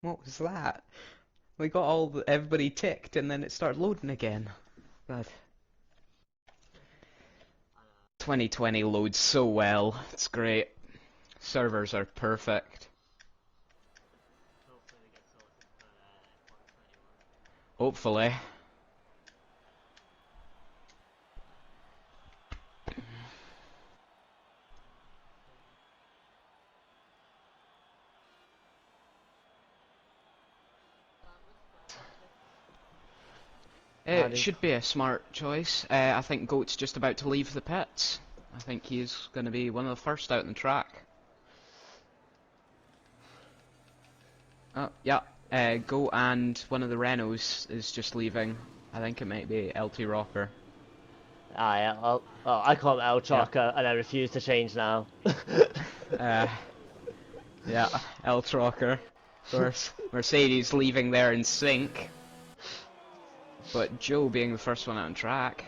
What was that? We got everybody ticked and then it started loading again. God. 2020 loads so well. It's great. Servers are perfect. Hopefully. It should be a smart choice. I think Goat's just about to leave the pits. I think he's going to be one of the first out on the track. Oh, yeah. Goat and one of the Renaults is just leaving. I think it might be LT Rocker. Ah, yeah. Oh, I call him El Chocker, Yeah. and I refuse to change now. Yeah, LT Rocker. Of course. Mercedes leaving there in sync. But Joe being the first one out on track.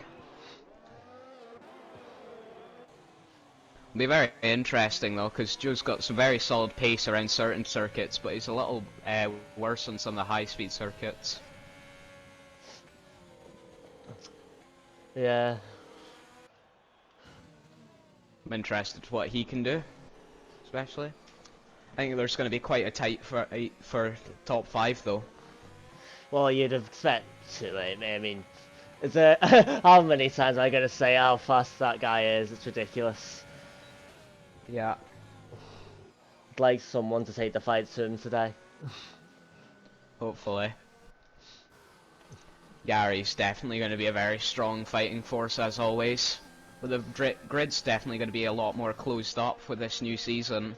It'll be very interesting though, because Joe's got some very solid pace around certain circuits, but he's a little worse on some of the high-speed circuits. Yeah. I'm interested what he can do, especially. I think there's going to be quite a tight for top 5 though. Well, you'd expect to, I mean, is there, how many times am I going to say how fast that guy is? It's ridiculous. Yeah. I'd like someone to take the fight to him today. Hopefully. Gary's definitely going to be a very strong fighting force as always. But the grid's definitely going to be a lot more closed up with this new season.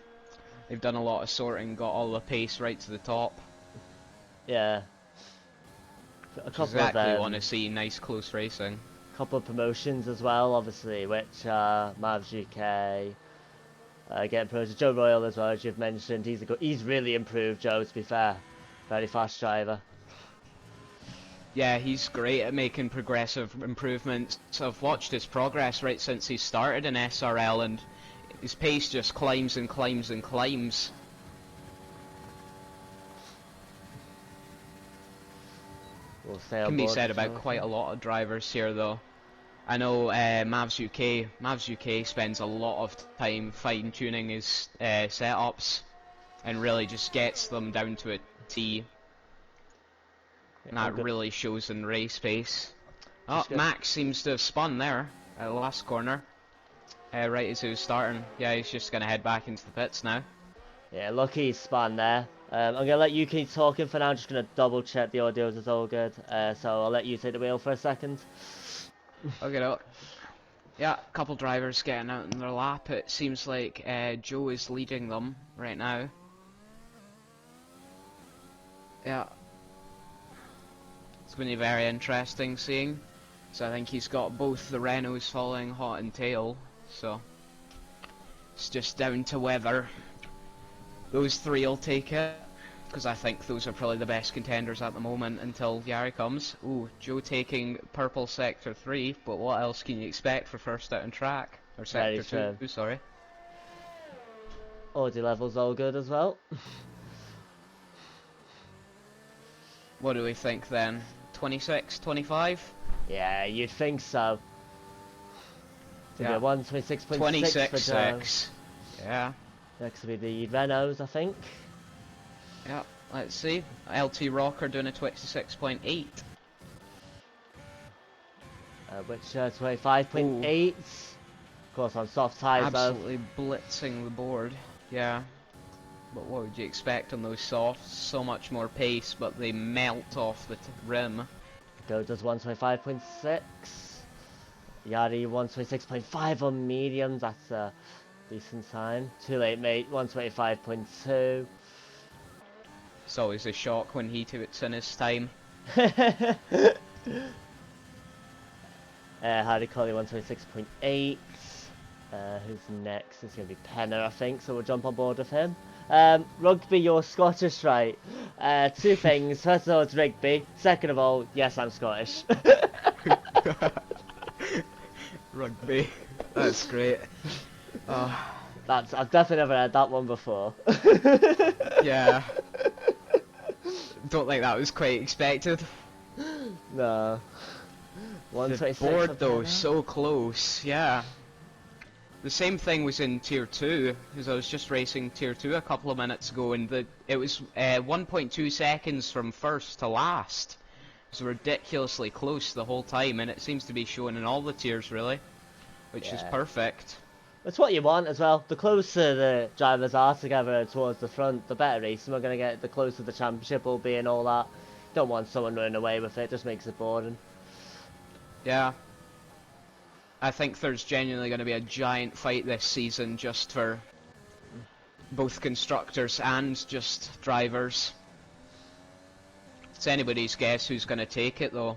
They've done a lot of sorting, got all the pace right to the top. Yeah. A couple Exactly of want to see nice close racing. couple of promotions as well, obviously, which Mavs UK getting promoted. Joe Royal as well, as you've mentioned. He's really improved, Joe. To be fair, very fast driver. Yeah, he's great at making progressive improvements. I've watched his progress right since he started in SRL, and his pace just climbs and climbs and climbs. We'll stay on Can be board said about quite a lot of drivers here, though. I know Mavs UK spends a lot of time fine-tuning his setups, and really just gets them down to a T. And that really shows in race pace. Oh, Max seems to have spun there at the last corner. Right as he was starting. Yeah, he's just going to head back into the pits now. Yeah, lucky he spun there. I'm going to let you keep talking for now. I'm just going to double check the audio is all good. So I'll let you take the wheel for a second. Okay, yeah, a couple drivers getting out in their lap. It seems like Joe is leading them right now. Yeah. It's going to be very interesting seeing. So I think he's got both the Renaults following hot and tail. So it's just down to whether those three will take it. Because I think those are probably the best contenders at the moment until Yari comes. Ooh, Joe taking purple sector 3, but what else can you expect for first out on track? Or sector 2, sorry. Audio levels all good as well. What do we think then? 26, 25? Yeah, you'd think so. Yeah. 126.6 26.6. Yeah. Next will be the Renaults, I think. Yeah, let's see. LT Rocker doing a 26.8. Which 25.8. Of course, on soft tyres. Absolutely blitzing the board. Yeah. But what would you expect on those softs? So much more pace, but they melt off the rim. Go does 125.6. Yari 126.5 on mediums. That's a decent time. Too late, mate. 125.2. It's always a shock when he puts in his time. Hardy Collie 126.8. Who's next? It's going to be Penner, I think, so we'll jump on board with him. Rugby, you're Scottish, right? Two things. First of all, it's rugby. Second of all, yes, I'm Scottish. Rugby. That's great. I've definitely never heard that one before. Yeah. don't think that was quite expected. No. The 126 board for though, Penner. so close, yeah. The same thing was in Tier 2, because I was just racing Tier 2 a couple of minutes ago, and it was 1.2 seconds from first to last. It was ridiculously close the whole time, and it seems to be shown in all the tiers really, which is Yeah. perfect. That's what you want as well. The closer the drivers are together towards the front, the better racing we're going to get. The closer the championship will be and all that. Don't want someone running away with it, just makes it boring. Yeah. I think there's genuinely going to be a giant fight this season just for both constructors and just drivers. It's anybody's guess who's going to take it though.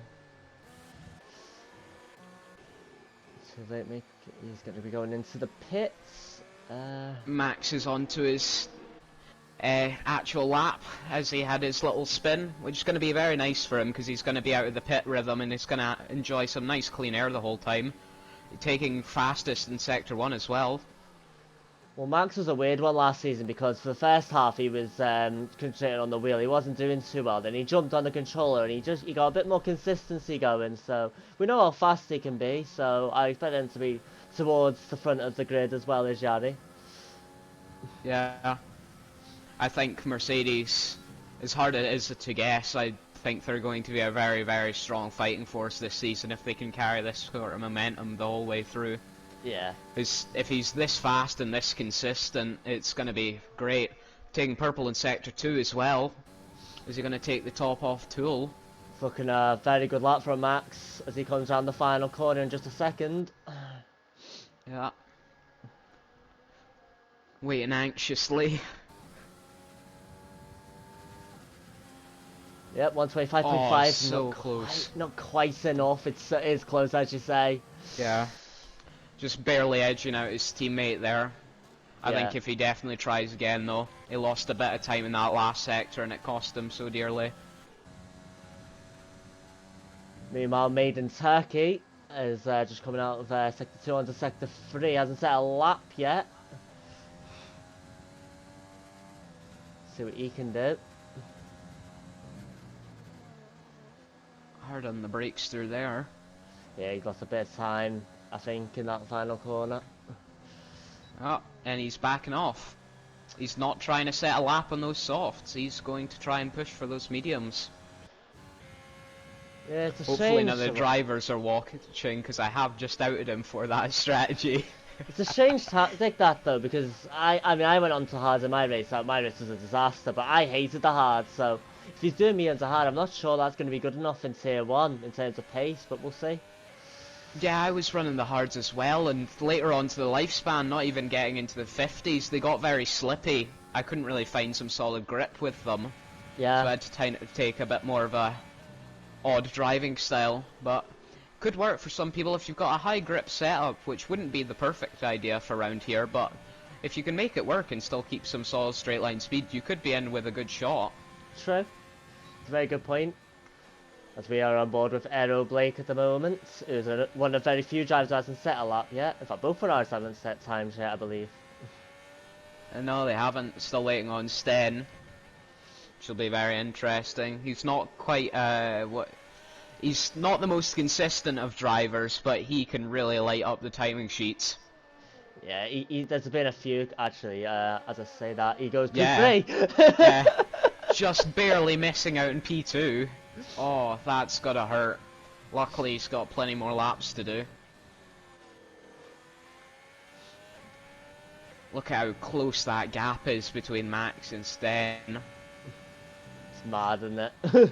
So he's going to be going into the pits. Max is onto his actual lap as he had his little spin, which is going to be very nice for him because he's going to be out of the pit rhythm and he's going to enjoy some nice clean air the whole time. Taking fastest in Sector 1 as well. Well, Max was a weird one last season because for the first half he was concentrating on the wheel. He wasn't doing too well. Then he jumped on the controller and he got a bit more consistency going. So we know how fast he can be. So I expect him to be towards the front of the grid as well as Yari. Yeah. I think Mercedes, as hard as it is to guess, I think they're going to be a very, very strong fighting force this season if they can carry this sort of momentum the whole way through. Yeah. Because if he's this fast and this consistent, it's going to be great. Taking purple in Sector 2 as well. Is he going to take the top off Tool? Looking a very good lap from Max as he comes around the final corner in just a second. Yeah. Waiting anxiously. Yep, 125.5. Oh, so close. Not quite enough. It is close, as you say. Yeah. Just barely edging out his teammate there. I think if he definitely tries again though, he lost a bit of time in that last sector and it cost him so dearly. Meanwhile, Made in Turkey is just coming out of Sector 2 onto Sector 3. Hasn't set a lap yet. See what he can do. Hard on the brakes through there. Yeah, he lost a bit of time, I think, in that final corner. Oh, and he's backing off. He's not trying to set a lap on those softs. He's going to try and push for those mediums. Yeah, it's a Hopefully shame. none of the drivers are watching because I have just outed him for that strategy. It's a strange tactic that though, because I mean I went on to hard in my race. My race was a disaster, but I hated the hard. So if he's doing me into hard, I'm not sure that's going to be good enough in Tier 1 in terms of pace, but we'll see. Yeah, I was running the hards as well, and later on to the lifespan, not even getting into the 50s, they got very slippy. I couldn't really find some solid grip with them. Yeah. So I had to take a bit more of a odd driving style, but could work for some people if you've got a high grip setup, which wouldn't be the perfect idea for around here, but if you can make it work and still keep some solid straight line speed, you could be in with a good shot. True. It's a very good point. As we are on board with Aero Blake at the moment, who's one of the very few drivers who hasn't set a lap yet. In fact, both of ours haven't set times yet, I believe. No, they haven't. Still waiting on Sten, which will be very interesting. He's not quite he's not the most consistent of drivers, but he can really light up the timing sheets. Yeah, there's been a few actually. As I say that, he goes P3. Yeah. Yeah, just barely missing out in P2. Oh, that's gotta hurt. Luckily, he's got plenty more laps to do. Look at how close that gap is between Max and Sten. It's mad, isn't it?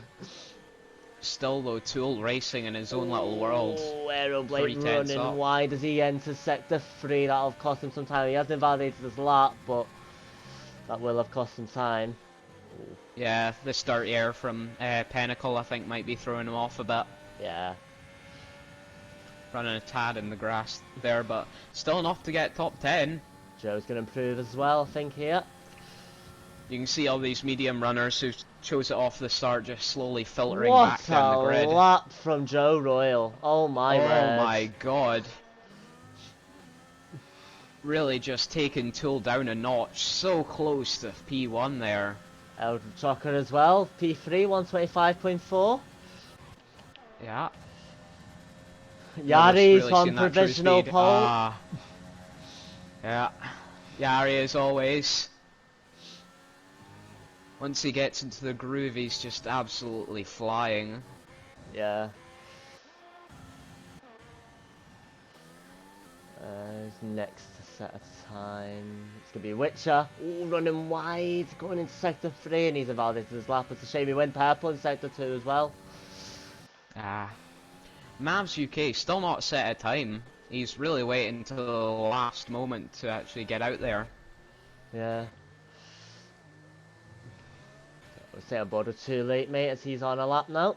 Still though, Tool racing in his own little world. Oh, Aero Blake 3/10 running up. wide as he enters Sector 3. That'll have cost him some time. He hasn't invalidated his lap, but that will have cost him time. Yeah, the start air from Pinnacle I think might be throwing him off a bit. Yeah. Running a tad in the grass there, but still enough to get top 10. Joe's going to improve as well, I think, here. You can see all these medium runners who chose it off the start just slowly filtering back down the grid. What a lap from Joe Royal. Oh my word. Oh my god. Really just taking Tool down a notch. So close to P1 there. Eldred Chocker as well, P3, 125.4. Yeah. Never Yari's really on seen that true provisional speed. pole. Yeah. Yari as always. Once he gets into the groove, he's just absolutely flying. Yeah. Who's next to set a time? It's going to be Witcher. Ooh, running wide, going into sector 3, and he's about it to his lap. It's a shame he went purple in sector 2 as well. Mavs UK still not set a time. He's really waiting until the last moment to actually get out there. Yeah. I'll say on board with too late, mate, as he's on a lap now.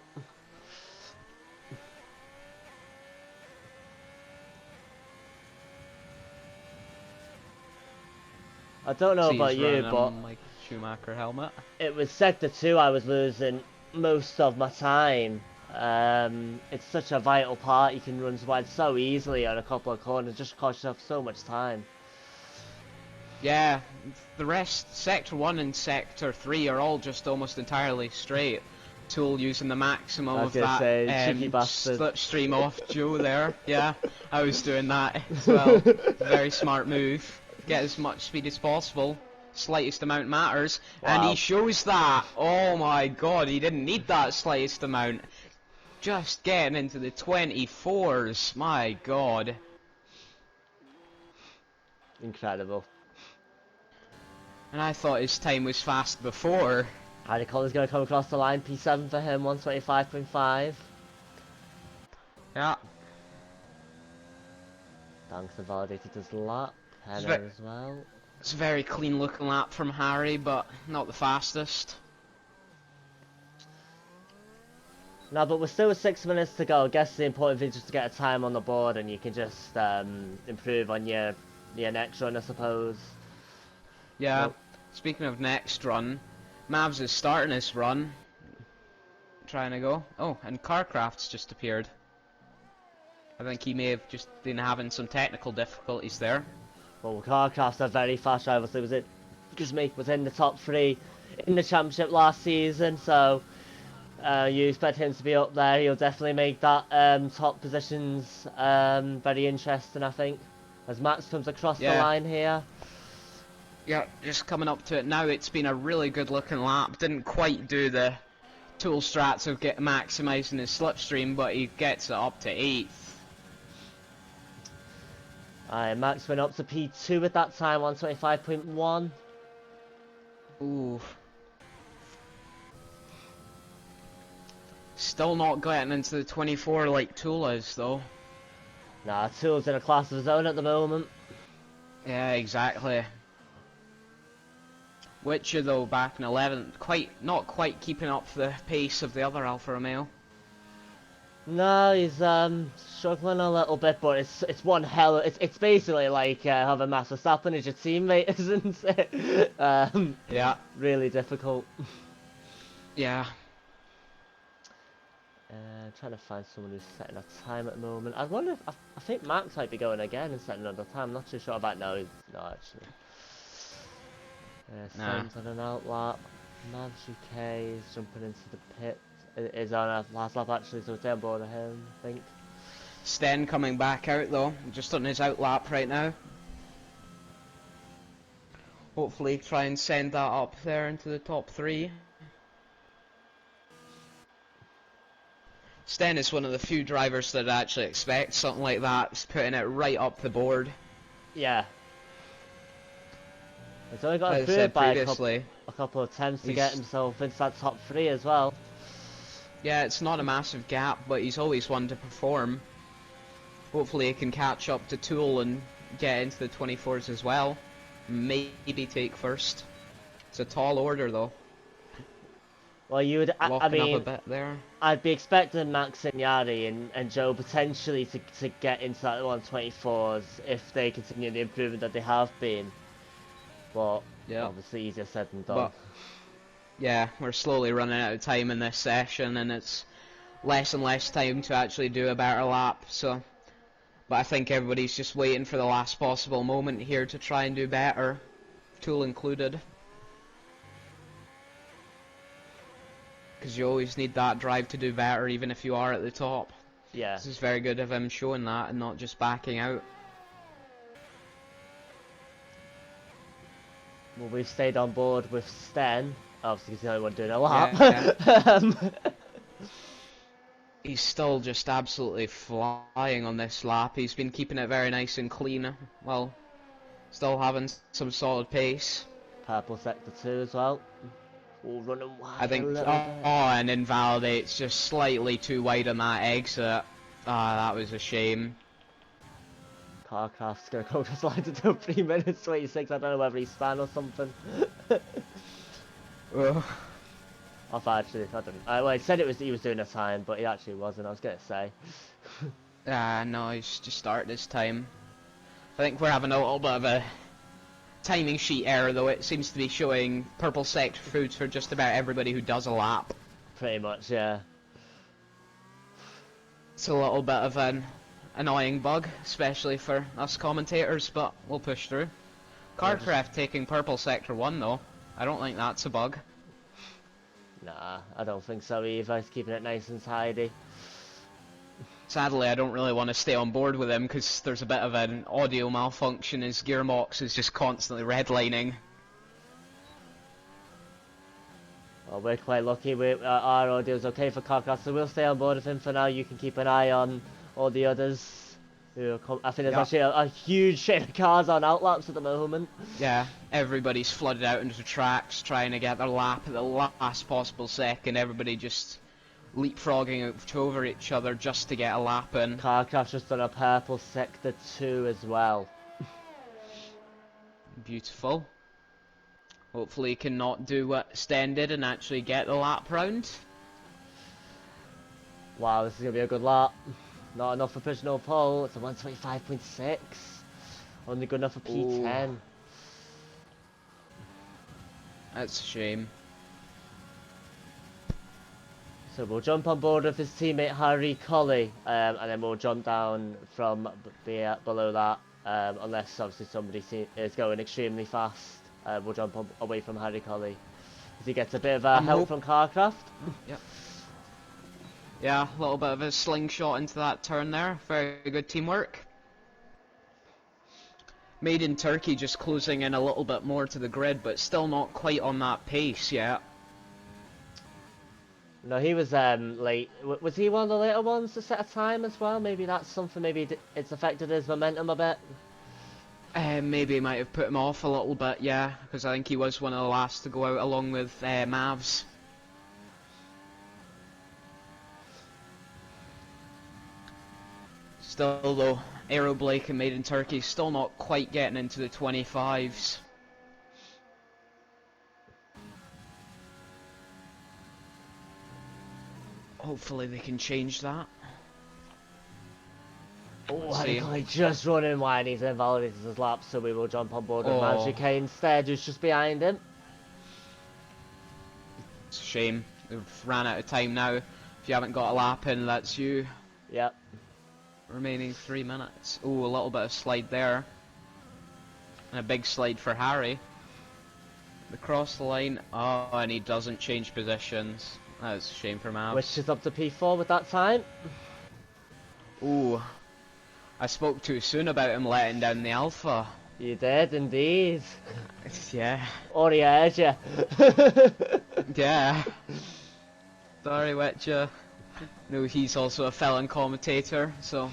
I don't know See, about he's you, running a but Michael Schumacher helmet. it was sector 2 I was losing most of my time. It's such a vital part. You can run wide so easily on a couple of corners, just cost yourself so much time. Yeah, the rest, Sector 1 and Sector 3 are all just almost entirely straight. Tool using the maximum I was of gonna that say, cheeky bastard. slipstream off Joe there. Yeah, I was doing that as well. Very smart move. Get as much speed as possible. Slightest amount matters. And he Wow. shows that. Oh my god, he didn't need that slightest amount. Just getting into the 24s. My god. Incredible. And I thought his time was fast before. Harry Collins going to come across the line. P7 for him, 125.5. Yeah. Thanks to validated his lap. Henner as well. It's a very clean looking lap from Harry, but not the fastest. No, but we're still with 6 minutes to go. I guess the important thing is just to get a time on the board, and you can just improve on your next run, I suppose. Yeah. Nope. Speaking of next run, Mavs is starting his run. Trying to go. Oh, and Carcraft's just appeared. I think he may have just been having some technical difficulties there. Well, Carcraft's a very fast driver, so was in the top 3 in the championship last season, so you expect him to be up there. He'll definitely make that top positions very interesting, I think, as Max comes across the line here. Yeah, just coming up to it now. It's been a really good looking lap. Didn't quite do the tool strats of maximising his slipstream, but he gets it up to 8th. Max went up to P2 at that time, 125.1. Ooh. Still not getting into the 24 like Tool is, though. Nah, Tool's in a class of his own at the moment. Yeah, exactly. Witcher, though, back in 11th, not quite keeping up the pace of the other Alfa Romeo. No, he's struggling a little bit, but it's one hell. It's basically like having Max Verstappen as your teammate, isn't it? Yeah. Really difficult. Yeah. Trying to find someone who's setting a time at the moment. I wonder if I think Max might be going again and setting another time. I'm not too sure about no. He's not actually. Sends on an outlap. Mavs UK is jumping into the pit. Is on a last lap actually, so it's on board of him, I think. Sten coming back out though, just on his outlap right now. Hopefully try and send that up there into the top 3. Sten is one of the few drivers that I actually expect something like that, just putting it right up the board. Yeah. He's only got improved by a couple of attempts to get himself into that top 3 as well. Yeah, it's not a massive gap, but he's always one to perform. Hopefully he can catch up to Tool and get into the 24s as well. Maybe take first. It's a tall order though. Well, you would. I mean, up a bit there. I'd be expecting Max and Yari and Joe potentially to get into that 124s if they continue the improvement that they have been. But yeah, obviously easier said than done. But, yeah, we're slowly running out of time in this session, and it's less and less time to actually do a better lap. So, but I think everybody's just waiting for the last possible moment here to try and do better, Tool included. because you always need that drive to do better, even if you are at the top. Yeah. This is very good of him showing that and not just backing out. Well, we've stayed on board with Sten, obviously he's the only one doing a lap. Yeah. um, He's still just absolutely flying on this lap. He's been keeping it very nice and clean. Well, still having some solid pace. Purple sector 2 as well. All running wide I think, a little oh, bit. and invalidates just slightly too wide on that exit. Ah, that was a shame. Carcraft's gonna go just like to do 3 minutes 26. I don't know whether he's span or something. Ugh. I don't know. Well, he said he was doing a time, but he actually wasn't. I was gonna say. No, he's just started his time. I think we're having a little bit of a timing sheet error, though. It seems to be showing purple sector foods for just about everybody who does a lap. Pretty much, yeah. It's a little bit of an annoying bug, especially for us commentators, but we'll push through. Carcraft taking purple sector 1, though. I don't think that's a bug. Nah, I don't think so either. He's keeping it nice and tidy. Sadly, I don't really want to stay on board with him because there's a bit of an audio malfunction. His gearbox is just constantly redlining. Well, we're quite lucky. Our audio's okay for Carcraft, so we'll stay on board with him for now. You can keep an eye on all the others. I think there's actually a huge chain of cars on outlaps at the moment. Yeah, everybody's flooded out into the tracks trying to get their lap at the last possible second. Everybody just leapfrogging over each other just to get a lap in. Carcraft's just done a purple sector 2 as well. Beautiful. Hopefully he can not do what Sten did and actually get the lap round. Wow, this is going to be a good lap. Not enough for provisional pole. It's a 125.6. Only good enough for P10. Ooh. That's a shame. So we'll jump on board with his teammate Harry Colley, and then we'll jump down from below that, unless obviously somebody is going extremely fast. We'll jump away from Harry Colley as he gets a bit of help from Carcraft. Yep. Yeah, a little bit of a slingshot into that turn there. Very good teamwork. Made in Turkey just closing in a little bit more to the grid, but still not quite on that pace yet. No, he was late. Was he one of the later ones to set a time as well? Maybe that's something. Maybe it's affected his momentum a bit. Maybe he might have put him off a little bit, yeah, because I think he was one of the last to go out along with Mavs. Still though, Aero Blake and Made in Turkey still not quite getting into the 25s. Hopefully they can change that. Oh, Harry just running wide. He's invalidated his lap, so we will jump on board with Magic K instead, who's just behind him. It's a shame. We've ran out of time now. If you haven't got a lap in, that's you. Yep. Remaining 3 minutes. Ooh, a little bit of slide there. And a big slide for Harry. Across the line. Oh, and he doesn't change positions. That's a shame for Mavs. Which is up to P4 with that time. Ooh. I spoke too soon about him letting down the Alpha. You did, indeed. Yeah. Already heard you. Yeah. Sorry, Witcher. No, he's also a felon commentator, so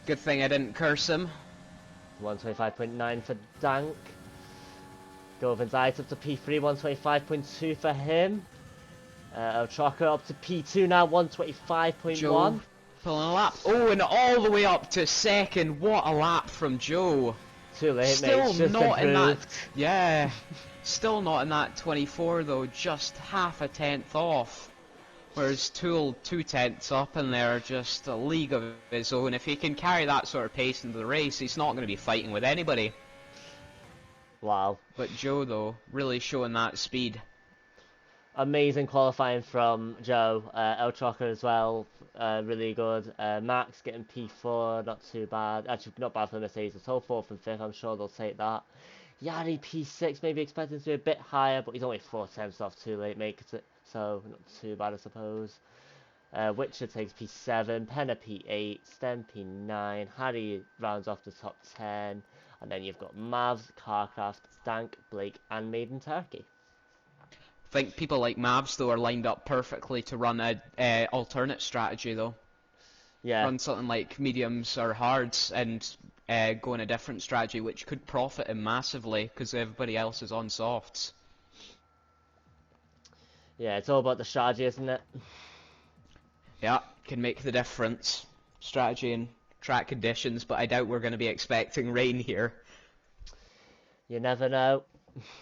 good thing I didn't curse him. 125.9 for Dank. Govin's Eyes up to P3, 125.2 for him. Otraka up to P2 now, 125.1. Joe pulling a lap. Oh, and all the way up to second. What a lap from Joe. Too late, Still mate. Just not in that. improved. Yeah. Still not in that 24 though. Just half a tenth off. Whereas Tool 2/10 up in there, just a league of his own. If he can carry that sort of pace into the race, he's not going to be fighting with anybody. Wow. But Joe, though, really showing that speed. Amazing qualifying from Joe. El Trocker as well, really good. Max getting P4, not too bad. Actually, not bad for the Mercedes. So 4th and 5th, I'm sure they'll take that. Yari P6, maybe expecting to be a bit higher, but he's only 4 tenths off. Too late, mate. so not too bad, I suppose. Witcher takes P7, Penna P8, Stem P9, Harry rounds off the top 10, and then you've got Mavs, Carcraft, Dank, Blake, and Maiden Turkey. I think people like Mavs though are lined up perfectly to run a alternate strategy though. Yeah, Run something like mediums or hards and go in a different strategy, which could profit him massively because everybody else is on softs. yeah, it's all about the strategy, isn't it? Yeah, can make the difference. Strategy and track conditions, but I doubt we're going to be expecting rain here. You never know.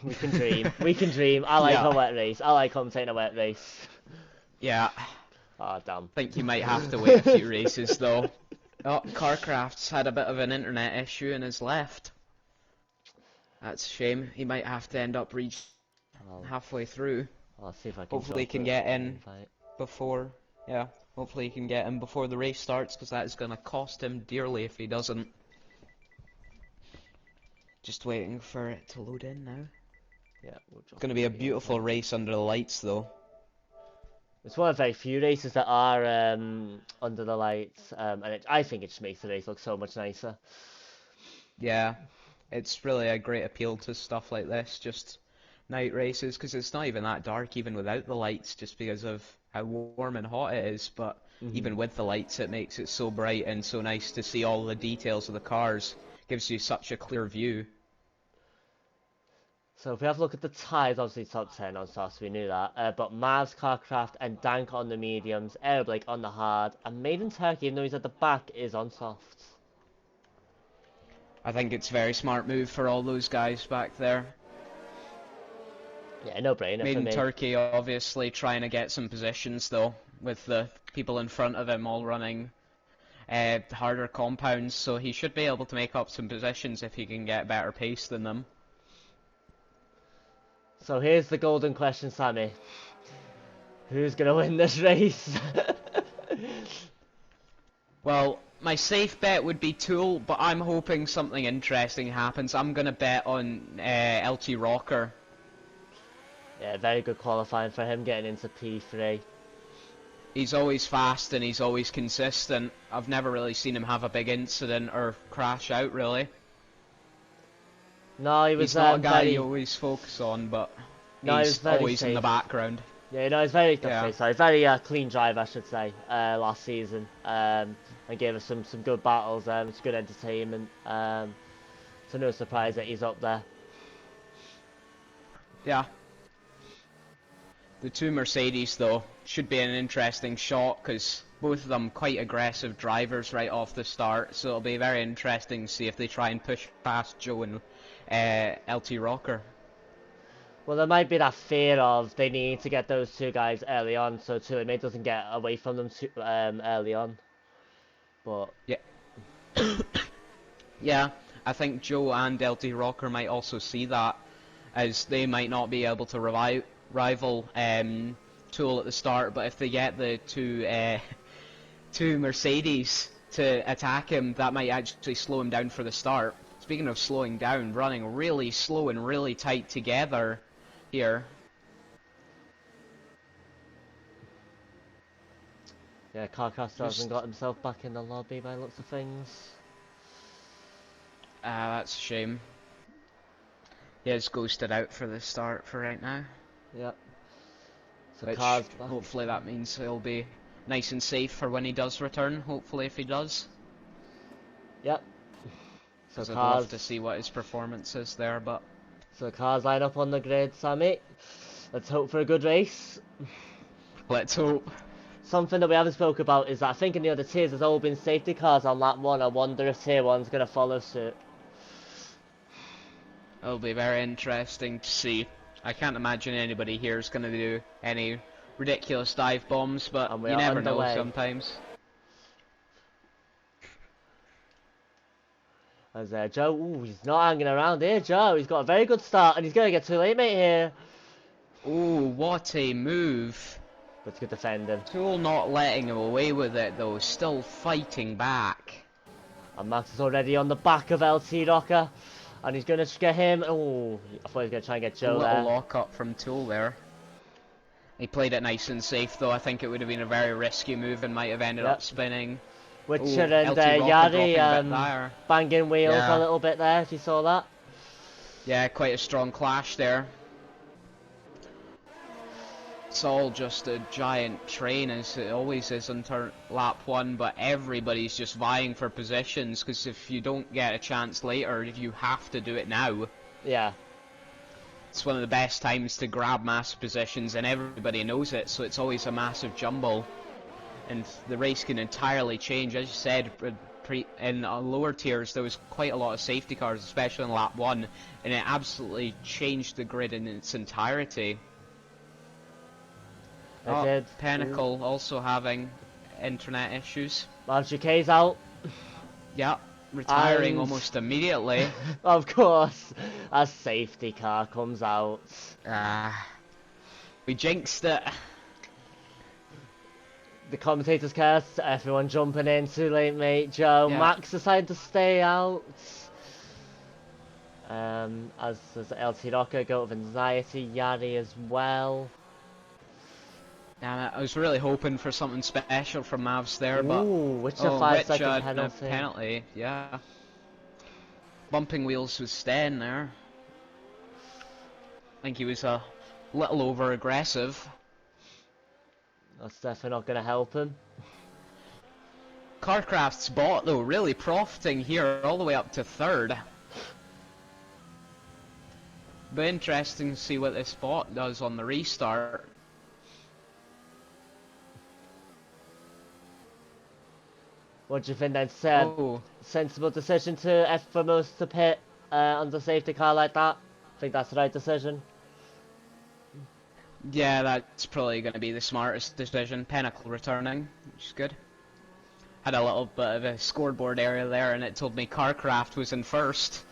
We can dream. We can dream. I like Yeah, a wet race. I like commentating a wet race. yeah. Oh, damn. Think you might have to wait a few races though. Oh, Carcraft's had a bit of an internet issue and has left. That's a shame. He might have to end up reaching halfway through. I'll see if I can Hopefully he drop can it get an in invite. before, yeah, hopefully he can get in before the race starts, because that is going to cost him dearly if he doesn't. Just waiting for it to load in now. Yeah, we'll It's drop going to it be a the beautiful invite. race under the lights though. It's one of the very few races that are under the lights, and I think it just makes the race look so much nicer. Yeah, it's really a great appeal to stuff like this, just night races, because it's not even that dark even without the lights, just because of how warm and hot it is, but even with the lights it makes it so bright and so nice to see all the details of the cars. Gives you such a clear view. So if we have a look at the ties, obviously top 10 on softs, we knew that. But Mavs, Carcraft, and Dank on the mediums, Airblake on the hard, and Maiden Turkey, even though he's at the back, is on softs. I think it's a very smart move for all those guys back there. Yeah, no brainer Made for in me. Turkey obviously trying to get some positions though, with the people in front of him all running harder compounds, so he should be able to make up some positions if he can get better pace than them. So here's the golden question, Sammy. Who's gonna win this race? Well, my safe bet would be Tool, but I'm hoping something interesting happens. I'm gonna bet on LT Rocker. Yeah, very good qualifying for him getting into P3. He's always fast and he's always consistent. I've never really seen him have a big incident or crash out, really. No, he was He's not a guy very. you always focus on, but No, he was he's very always in the safe. background. Yeah, no, he's very. Yeah. Sorry, very clean driver, I should say. Last season, and gave us some good battles. It's good entertainment. So no surprise that he's up there. Yeah. The two Mercedes, though, should be an interesting shot, because both of them quite aggressive drivers right off the start, so it'll be very interesting to see if they try and push past Joe and LT Rocker. Well, there might be that fear of they need to get those two guys early on, so Tulamate doesn't get away from them too, early on. But Yeah. Yeah, I think Joe and LT Rocker might also see that, as they might not be able to rival Tool at the start, but if they get the two Mercedes to attack him, that might actually slow him down for the start. Speaking of slowing down, running really slow and really tight together here. yeah, Carcass hasn't got himself back in the lobby by lots of things. That's a shame. He has ghosted out for the start for right now. Yep. So Which, Car's back. hopefully that means he'll be nice and safe for when he does return, hopefully if he does. Yep. So Because I'd Car's. love to see what his performance is there, but... So cars line up on the grid, Sammy. Let's hope for a good race. Let's hope. Something that we haven't spoke about is that I think in the other tiers there's all been safety cars on lap 1. I wonder if tier 1's going to follow suit. It'll be very interesting to see. I can't imagine anybody here is going to do any ridiculous dive bombs, but And we you are never know underway. sometimes. As Joe, ooh, he's not hanging around here, Joe. He's got a very good start and he's going to get too late, mate, here. Ooh, what a move. But it's good defending. Tool not letting him away with it though, still fighting back. And Max is already on the back of LT Rocker. And he's going to get him. Oh, I thought he was going to try and get A Joe little there. lock up from Tool there. He played it nice and safe though. I think it would have been a very risky move and might have ended up Yep. spinning. Witcher Oh, and LT Rocker Yari dropping a bit there. banging wheels a Yeah, little bit there, if you saw that. yeah, quite a strong clash there. It's all just a giant train, as it always is on lap 1, but everybody's just vying for positions, because if you don't get a chance later, you have to do it now. Yeah. It's one of the best times to grab massive positions, and everybody knows it, so it's always a massive jumble. And the race can entirely change. As you said, in lower tiers there was quite a lot of safety cars, especially in lap 1, and it absolutely changed the grid in its entirety. It did. Pinnacle also having internet issues. K's out. Yeah, retiring And almost immediately. of course, a safety car comes out. We jinxed it. The commentators curse, everyone jumping in too late, mate. Joe, Yeah. Max decided to stay out. As does LT Rocker, go with anxiety, Yari as well. Damn it, I was really hoping for something special from Mavs there, but Ooh, Witcher 5-second penalty. penalty, yeah. Bumping wheels was staying there. I think he was a little over aggressive. That's definitely not going to help him. Carcraft's bot though, really profiting here all the way up to 3rd. Be interesting to see what this bot does on the restart. What do you think then? Sensible decision to F for most to pit on the safety car like that? Think that's the right decision? Yeah, that's probably going to be the smartest decision. Pinnacle returning, which is good. Had a little bit of a scoreboard area there, and it told me Carcraft was in 1st.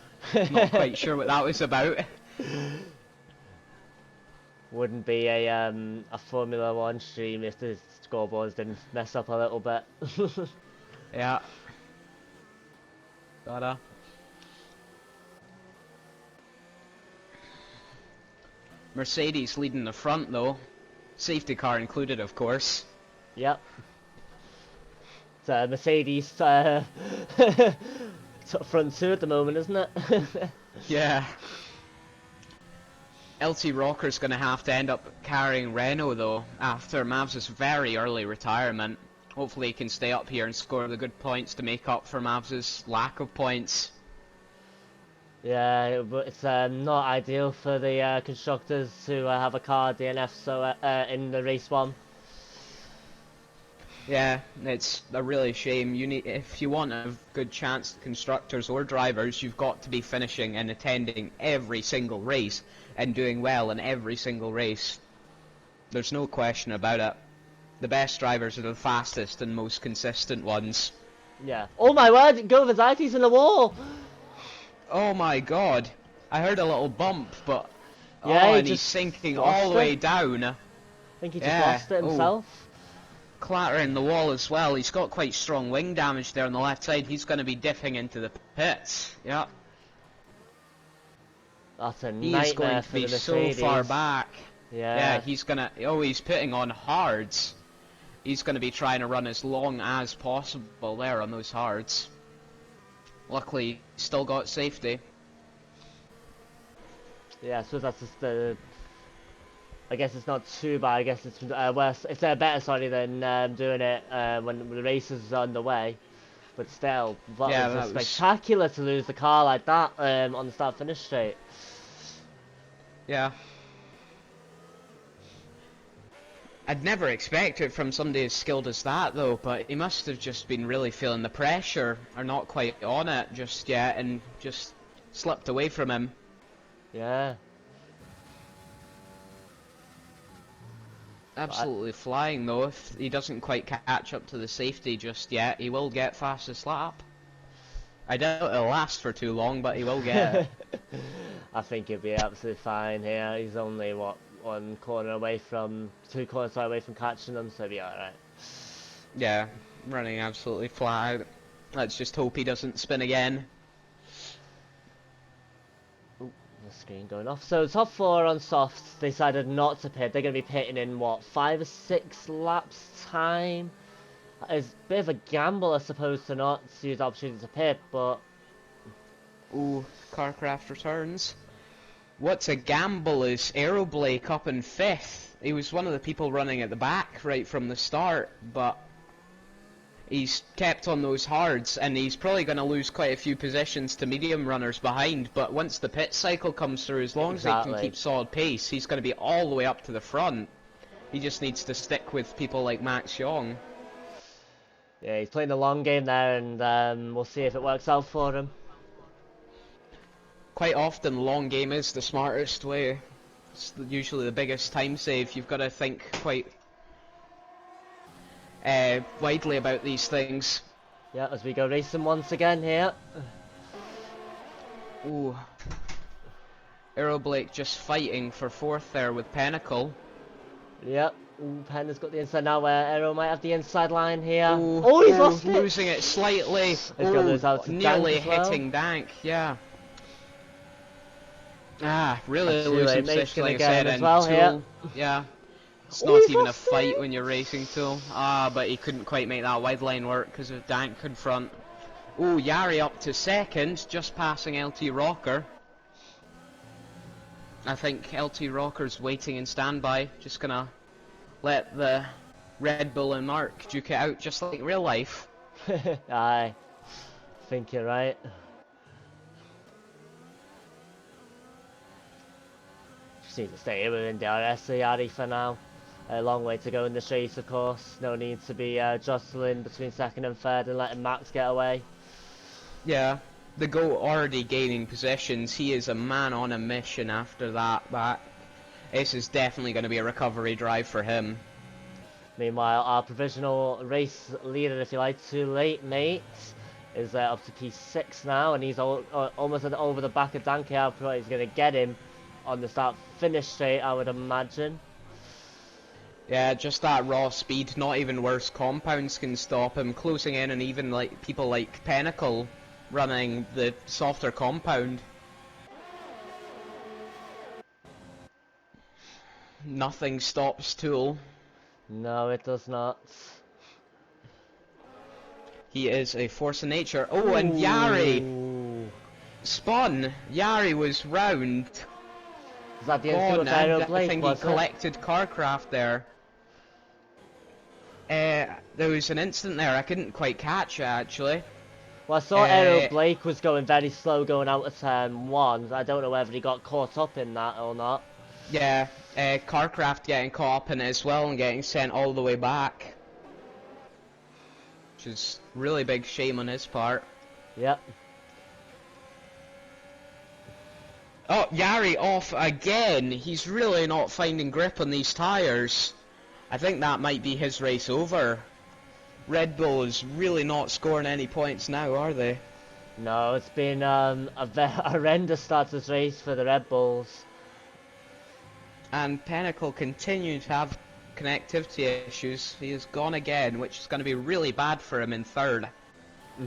Not quite sure what that was about. Wouldn't be a Formula 1 stream if the scoreboards didn't mess up a little bit. Yeah. Gotta. Mercedes leading the front though. Safety car included, of course. Yep. So Mercedes front 2 at the moment, isn't it? Yeah. LT Rocker's gonna have to end up carrying Renault though, after Mavs' very early retirement. Hopefully he can stay up here and score the good points to make up for Mavs' lack of points. Yeah, but it's not ideal for the constructors to have a car DNF so in the race 1. Yeah, it's a really shame. If you want a good chance, constructors or drivers, you've got to be finishing and attending every single race and doing well in every single race. There's no question about it. The best drivers are the fastest and most consistent ones. Yeah. Oh my word! Govaziti's in the wall. Oh my god! I heard a little bump, but yeah, and he's sinking all the way down. I think he just lost it himself. Clattering the wall as well. He's got quite strong wing damage there on the left side. He's going to be dipping into the pits. Yeah. That's a He nightmare is going to for be the so Mercedes. far back. Yeah. Yeah, he's gonna. Oh, he's putting on hards. He's going to be trying to run as long as possible there on those hards. Luckily, still got safety. Yeah, so that's just the. I guess it's not too bad. I guess it's worse. It's better, sorry, than doing it when the race is on the way. But still, that was spectacular to lose the car like that on the start-finish straight. Yeah. I'd never expect it from somebody as skilled as that, though, but he must have just been really feeling the pressure, or not quite on it just yet, and just slipped away from him. Yeah. Absolutely flying, though. If he doesn't quite catch up to the safety just yet, he will get fastest lap. I doubt it'll last for too long, but he will get it. I think he'll be absolutely fine here. He's only, what, 2 corners away from catching them, so he'll be alright. Yeah, running absolutely flat out. Let's just hope he doesn't spin again. Ooh, screen going off. So top 4 on softs decided not to pit. They're going to be pitting in what, 5 or 6 laps time. It's a bit of a gamble, I suppose, to not use the opportunity to pit, but Ooh, Carcraft returns. What's a gamble is Aeroblake up in 5th. He was one of the people running at the back right from the start, but he's kept on those hards, and he's probably going to lose quite a few positions to medium runners behind, but once the pit cycle comes through, as long as he can keep solid pace, he's going to be all the way up to the front. He just needs to stick with people like Max Young. yeah, he's playing the long game there, and we'll see if it works out for him. Quite often, long game is the smartest way. It's usually the biggest time save. You've got to think quite widely about these things. Yeah, as we go racing once again here. Ooh. Aeroblake just fighting for 4th there with Pinnacle. Yep. Ooh, Penna's got the inside now where Aero might have the inside line here. Ooh, Oh, he's lost it! Losing it slightly. He's got those out to nearly Dank as well. hitting Dank, yeah. Ah, really losing position, like I said, and well, Tool, yeah. It's not even a fight when you're racing Tool. Ah, but he couldn't quite make that wide line work because of Dank in front. Ooh, Yari up to 2nd, just passing LT Rocker. I think LT Rocker's waiting in standby, just gonna let the Red Bull and Mark duke it out just like real life. Aye, think you're right. Just need to stay here within DRS Yari for now. A long way to go in this race, of course. No need to be jostling between 2nd and 3rd and letting Max get away. Yeah, the GOAT already gaining positions. He is a man on a mission after that back. This is definitely going to be a recovery drive for him. Meanwhile, our provisional race leader, if you like, Too Late Mate, is up to P6 now, and he's almost over the back of Danke. I thought he's going to get him on the start-finish straight, I would imagine. Yeah, just that raw speed, not even worse compounds can stop him closing in, and even like people like Pinnacle running the softer compound. Nothing stops Tool. No, it does not. He is a force of nature. Oh, and Yari spun. Yari was round. Is that the instant with Aeroblake, I think he collected Carcraft there. There was an instant there, I couldn't quite catch it actually. Well, I saw Aeroblake was going very slow going out of turn 1. I don't know whether he got caught up in that or not. Yeah, Carcraft getting caught up in it as well and getting sent all the way back. Which is really big shame on his part. Yep. Oh, Yari off again. He's really not finding grip on these tyres. I think that might be his race over. Red Bull is really not scoring any points now, are they? No, it's been a horrendous start to this race for the Red Bulls. And Pinnacle continuing to have connectivity issues. He has gone again, which is going to be really bad for him in 3rd.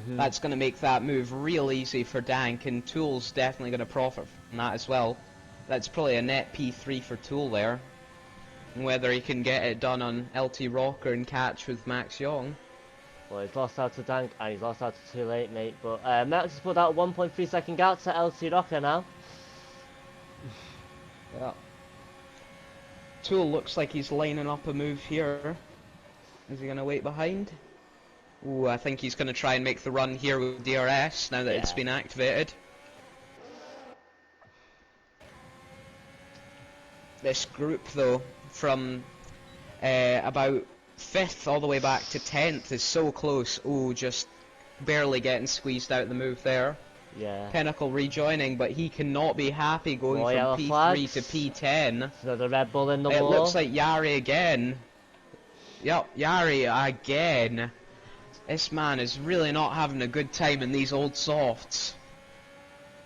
That's going to make that move real easy for Dank, and Tool's definitely going to profit from that as well. That's probably a net P3 for Tool there. And whether he can get it done on LT Rocker and catch with Max Young. Well, he's lost out to Dank and he's lost out to Too Late Mate, but Max has pulled out 1.3 second gap to LT Rocker now. Yeah. Tool looks like he's lining up a move here. Is he going to wait behind? Ooh, I think he's going to try and make the run here with DRS now that it's been activated. This group though, from about 5th all the way back to 10th is so close. Ooh, just barely getting squeezed out the move there. Yeah. Pinnacle rejoining, but he cannot be happy going from P3 flags to P10. Another Red Bull in the It wall. looks like Yari again. Yep, Yari again. This man is really not having a good time in these old softs.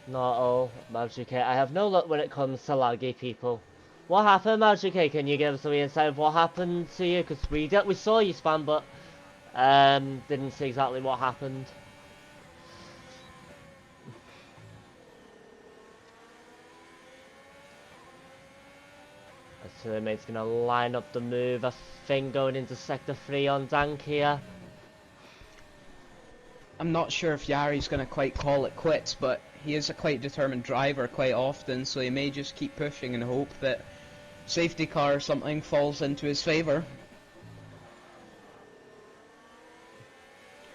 Not all, Magic. I have no luck when it comes to laggy people. What happened, Magic? Can you give us some insight of what happened to you? Because we saw you spam, but didn't see exactly what happened. So the mate's gonna line up the move, I think, going into sector 3 on Dank here. I'm not sure if Yari's going to quite call it quits, but he is a quite determined driver quite often, so he may just keep pushing and hope that safety car or something falls into his favour.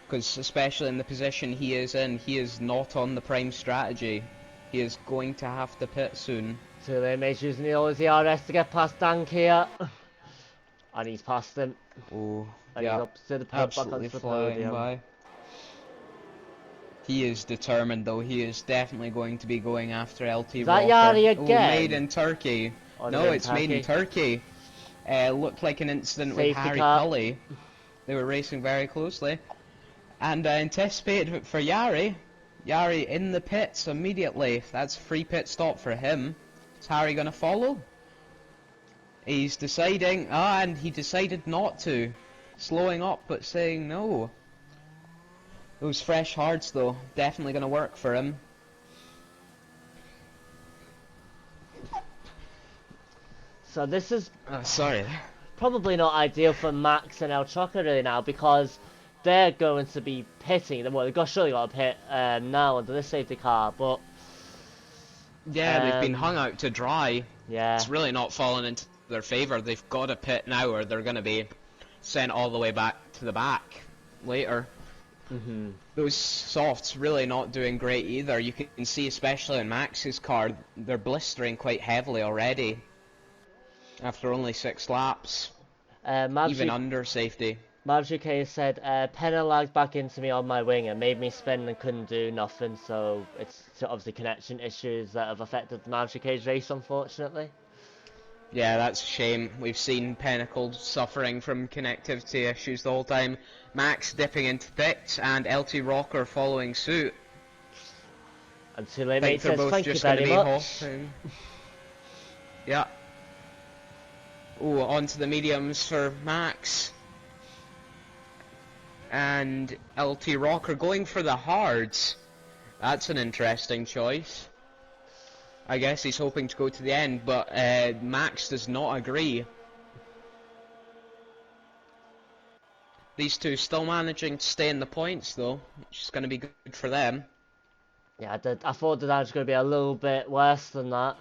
Because especially in the position he is not on the prime strategy. He is going to have to pit soon. So the mate's using the RS to get past Dank here. And he's past him. Oh, And yeah, he's up to the pit, back absolutely onto the flying podium. by. He is determined though, he is definitely going to be going after LT Is that Rocker. Yari Oh, again? made in Turkey. Or No, it's made in Turkey. Looked like an incident with Safety Harry car. Cully. They were racing very closely. And I anticipated for Yari. Yari in the pits immediately. That's a free pit stop for him. Is Harry going to follow? He's deciding. Ah, and he decided not to. Slowing up but saying no. Those fresh hards though, definitely going to work for him. So this is Sorry. probably not ideal for Max and El Choco really now, because they're going to be pitting. Well, they've surely got to pit now under this safety car, but Yeah, they've been hung out to dry. yeah. It's really not fallen into their favour. They've got to pit now or they're going to be sent all the way back to the back later. Those softs really not doing great either. You can see, especially in Max's car, they're blistering quite heavily already after only 6 laps, even under safety. Maverick has said, Penna lagged back into me on my wing and made me spin and couldn't do nothing, so it's obviously connection issues that have affected the Maverick's race, unfortunately. Yeah, that's a shame. We've seen Pinnacle suffering from connectivity issues the whole time. Max dipping into pits and LT Rocker following suit. And Too Late I Mate think they're says, both thank you just going to very be much. hopping. Yeah. Oh, onto the mediums for Max. And LT Rocker going for the hards. That's an interesting choice. I guess he's hoping to go to the end, but Max does not agree. These two still managing to stay in the points though, which is going to be good for them. Yeah, I thought that was going to be a little bit worse than that,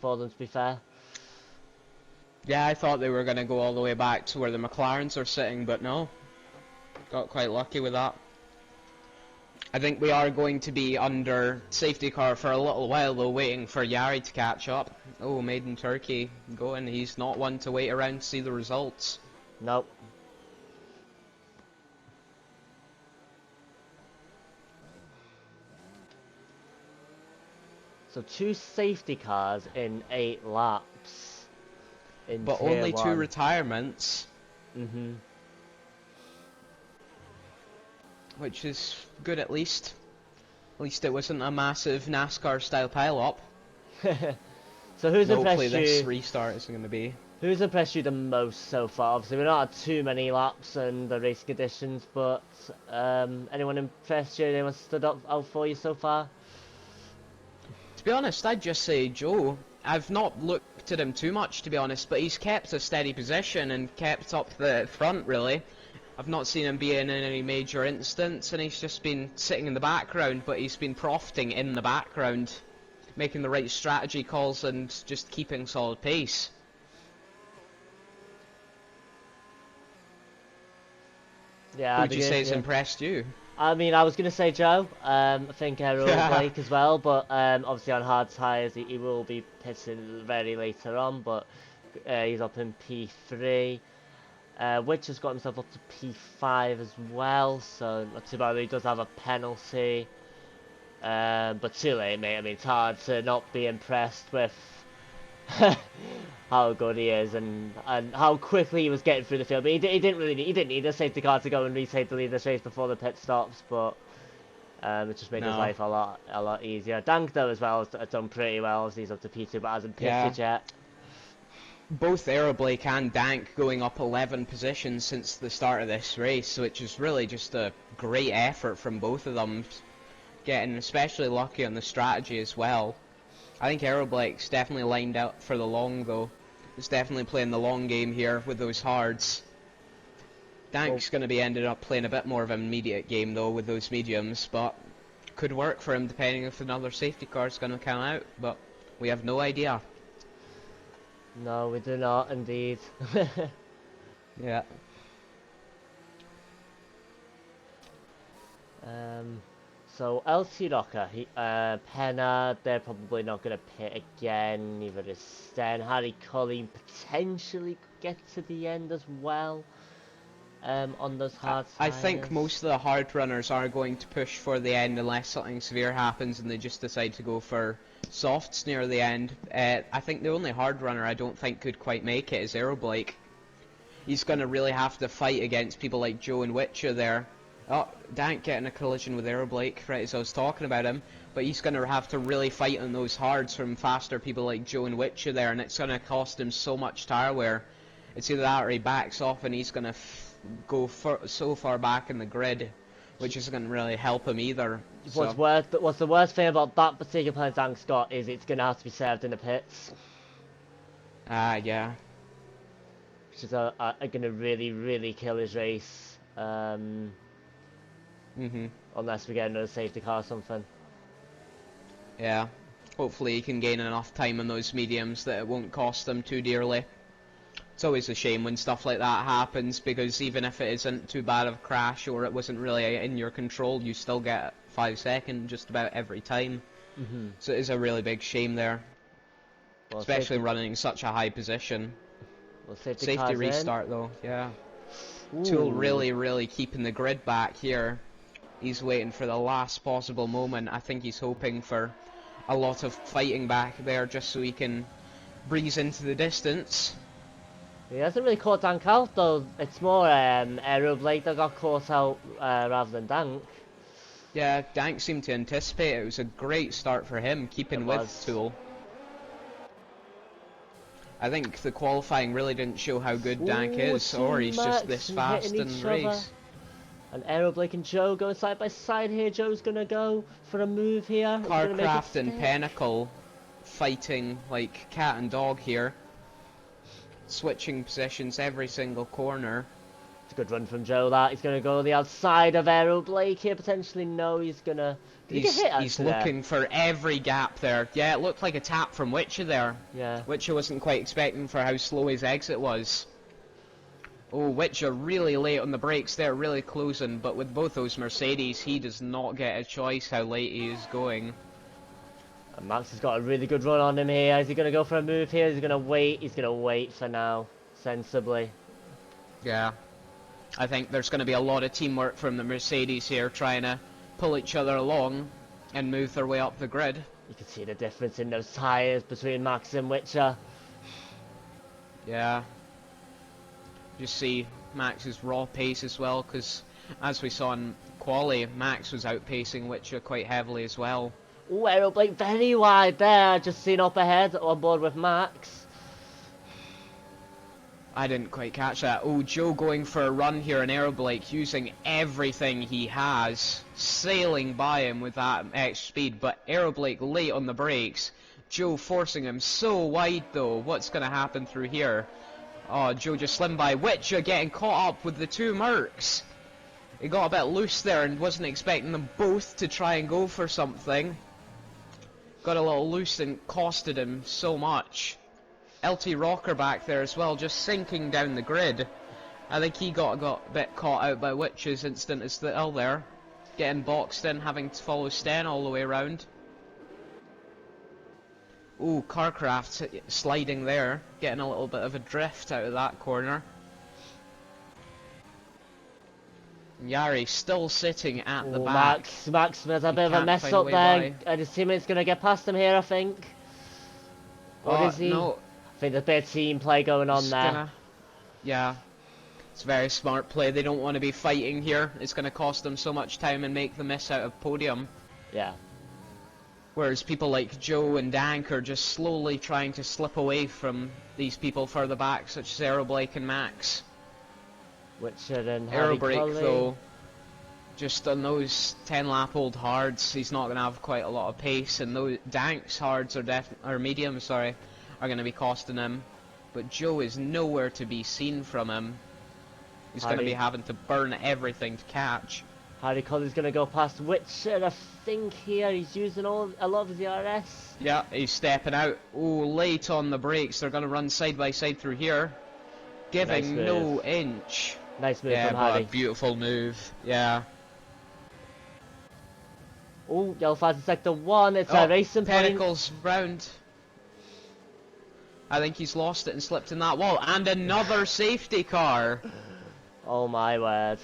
for them, to be fair. Yeah, I thought they were going to go all the way back to where the McLarens are sitting, but no. Got quite lucky with that. I think we are going to be under safety car for a little while though, waiting for Yari to catch up. Oh, Made in Turkey going. He's not one to wait around to see the results. Nope. So 2 safety cars in 8 laps. But Tier only 2 1. retirements. Which is good at least. At least it wasn't a massive NASCAR style pile-up. So who's Hopefully impressed this you? restart isn't going to be. Who's impressed you the most so far? Obviously, we're not had too many laps and the racing conditions, but anyone impressed you? Anyone stood up out for you so far? To be honest, I'd just say Joe. I've not looked at him too much, to be honest, but he's kept a steady position and kept up the front, really. I've not seen him be in any major instance, and he's just been sitting in the background, but he's been profiting in the background, making the right strategy calls and just keeping solid pace. Yeah, Who would you say has impressed you? I mean, I was going to say Joe. I think Errol Blake as well, but obviously on hard tyres he will be pitting very later on, but he's up in P3. Which has got himself up to P5 as well, so not too bad. He does have a penalty, but too late, mate. I mean, it's hard to not be impressed with how good he is and how quickly he was getting through the field. But he didn't need a safety car to go and retake the lead of the race before the pit stops, but it just made his life a lot easier. Dank though as well has done pretty well as he's up to P2, but hasn't pitted yet. Both Blake and Dank going up 11 positions since the start of this race, which is really just a great effort from both of them, getting especially lucky on the strategy as well. I think Blake's definitely lined out for the long though. is definitely playing the long game here with those hards. Dank's going to be ended up playing a bit more of an immediate game though with those mediums, but could work for him depending if another safety car is going to come out, but we have no idea. No, we do not, indeed. Yeah. So LT Rocker, Penna, they're probably not going to pit again. Neither is Sten. Harry Cully potentially get to the end as well. On those hard I tires. think most of the hard runners are going to push for the end unless something severe happens and they just decide to go for softs near the end. I think the only hard runner I don't think could quite make it is Aeroblake. He's going to really have to fight against people like Joe and Witcher there. Oh, Dank getting a collision with Aeroblake right as I was talking about him, but he's going to have to really fight on those hards from faster people like Joe and Witcher there, and it's going to cost him so much tyre wear. It's either that or he backs off and he's going to go so far back in the grid, which isn't going to really help him either. What's the worst thing about that particular plan Dank's got is it's going to have to be served in the pits. Yeah. Which is going to really, really kill his race. Unless we get another safety car or something. Yeah. Hopefully he can gain enough time on those mediums that it won't cost him too dearly. It's always a shame when stuff like that happens, because even if it isn't too bad of a crash or it wasn't really in your control, you still get 5 seconds just about every time. So it is a really big shame there. Well, especially running in such a high position. Well, safety restart though, yeah. Tool really keeping the grid back here. He's waiting for the last possible moment. I think he's hoping for a lot of fighting back there just so he can breeze into the distance. He hasn't really caught Dank out though. It's more Aeroblake that got caught out rather than Dank. Yeah, Dank seemed to anticipate it. It was a great start for him, keeping with Tool. I think the qualifying really didn't show how good Dank is, or he's just this fast in the race. And Aeroblake and Joe going side by side here. Joe's gonna go for a move here. Carcraft and Pinnacle fighting like cat and dog here. Switching positions every single corner. It's a good run from Joe that. He's gonna go the outside of Aeroblake here, potentially. No, he's gonna... He's looking for every gap there. Yeah, it looked like a tap from Witcher there. Yeah. Witcher wasn't quite expecting for how slow his exit was. Oh, Witcher really late on the brakes there, really closing, but with both those Mercedes, he does not get a choice how late he is going. And Max has got a really good run on him here. Is he going to go for a move here? Is he going to wait? He's going to wait for now, sensibly. Yeah. I think there's going to be a lot of teamwork from the Mercedes here, trying to pull each other along and move their way up the grid. You can see the difference in those tyres between Max and Witcher. Yeah. Just see Max's raw pace as well, because as we saw in quali, Max was outpacing Witcher quite heavily as well. Ooh, Aeroblake very wide there, just seen up ahead on board with Max. I didn't quite catch that. Oh, Joe going for a run here in Aeroblake, using everything he has, sailing by him with that extra speed, but Aeroblake late on the brakes. Joe forcing him so wide though. What's going to happen through here? Oh, Joe just slimmed by. Witcher getting caught up with the two Mercs. He got a bit loose there and wasn't expecting them both to try and go for something. Got a little loose and costed him so much. LT Rocker back there as well, just sinking down the grid. I think he got a bit caught out by Witcher's instant as well there. Getting boxed in, having to follow Sten all the way around. Ooh, Carcraft sliding there, getting a little bit of a drift out of that corner. Yari still sitting at the back. Max has a bit of a mess up there, and his teammate's going to get past him here, I think. Or is he? No. I think there's a bit of team play going on there. Yeah. It's a very smart play. They don't want to be fighting here. It's going to cost them so much time and make them miss out of podium. Yeah. Whereas people like Joe and Dank are just slowly trying to slip away from these people further back, such as Aeroblake and Max. Witcher and Aerobrake though, just on those 10-lap-old hards, he's not going to have quite a lot of pace, and those Dank's hards are mediums, sorry, are going to be costing him. but Joe is nowhere to be seen from him. He's going to be having to burn everything to catch. Harry Colley's going to go past Witcher, I think here. He's using a lot of his ERS. Yeah, he's stepping out. Oh, late on the brakes. They're going to run side by side through here. Giving Nice no inch. Nice move Yeah, from but Harry. a beautiful move. Yeah. Oh, yellow flags in sector 1. It's a racing point. Pinnacle's round. I think he's lost it and slipped in that wall. And another safety car. Oh my word.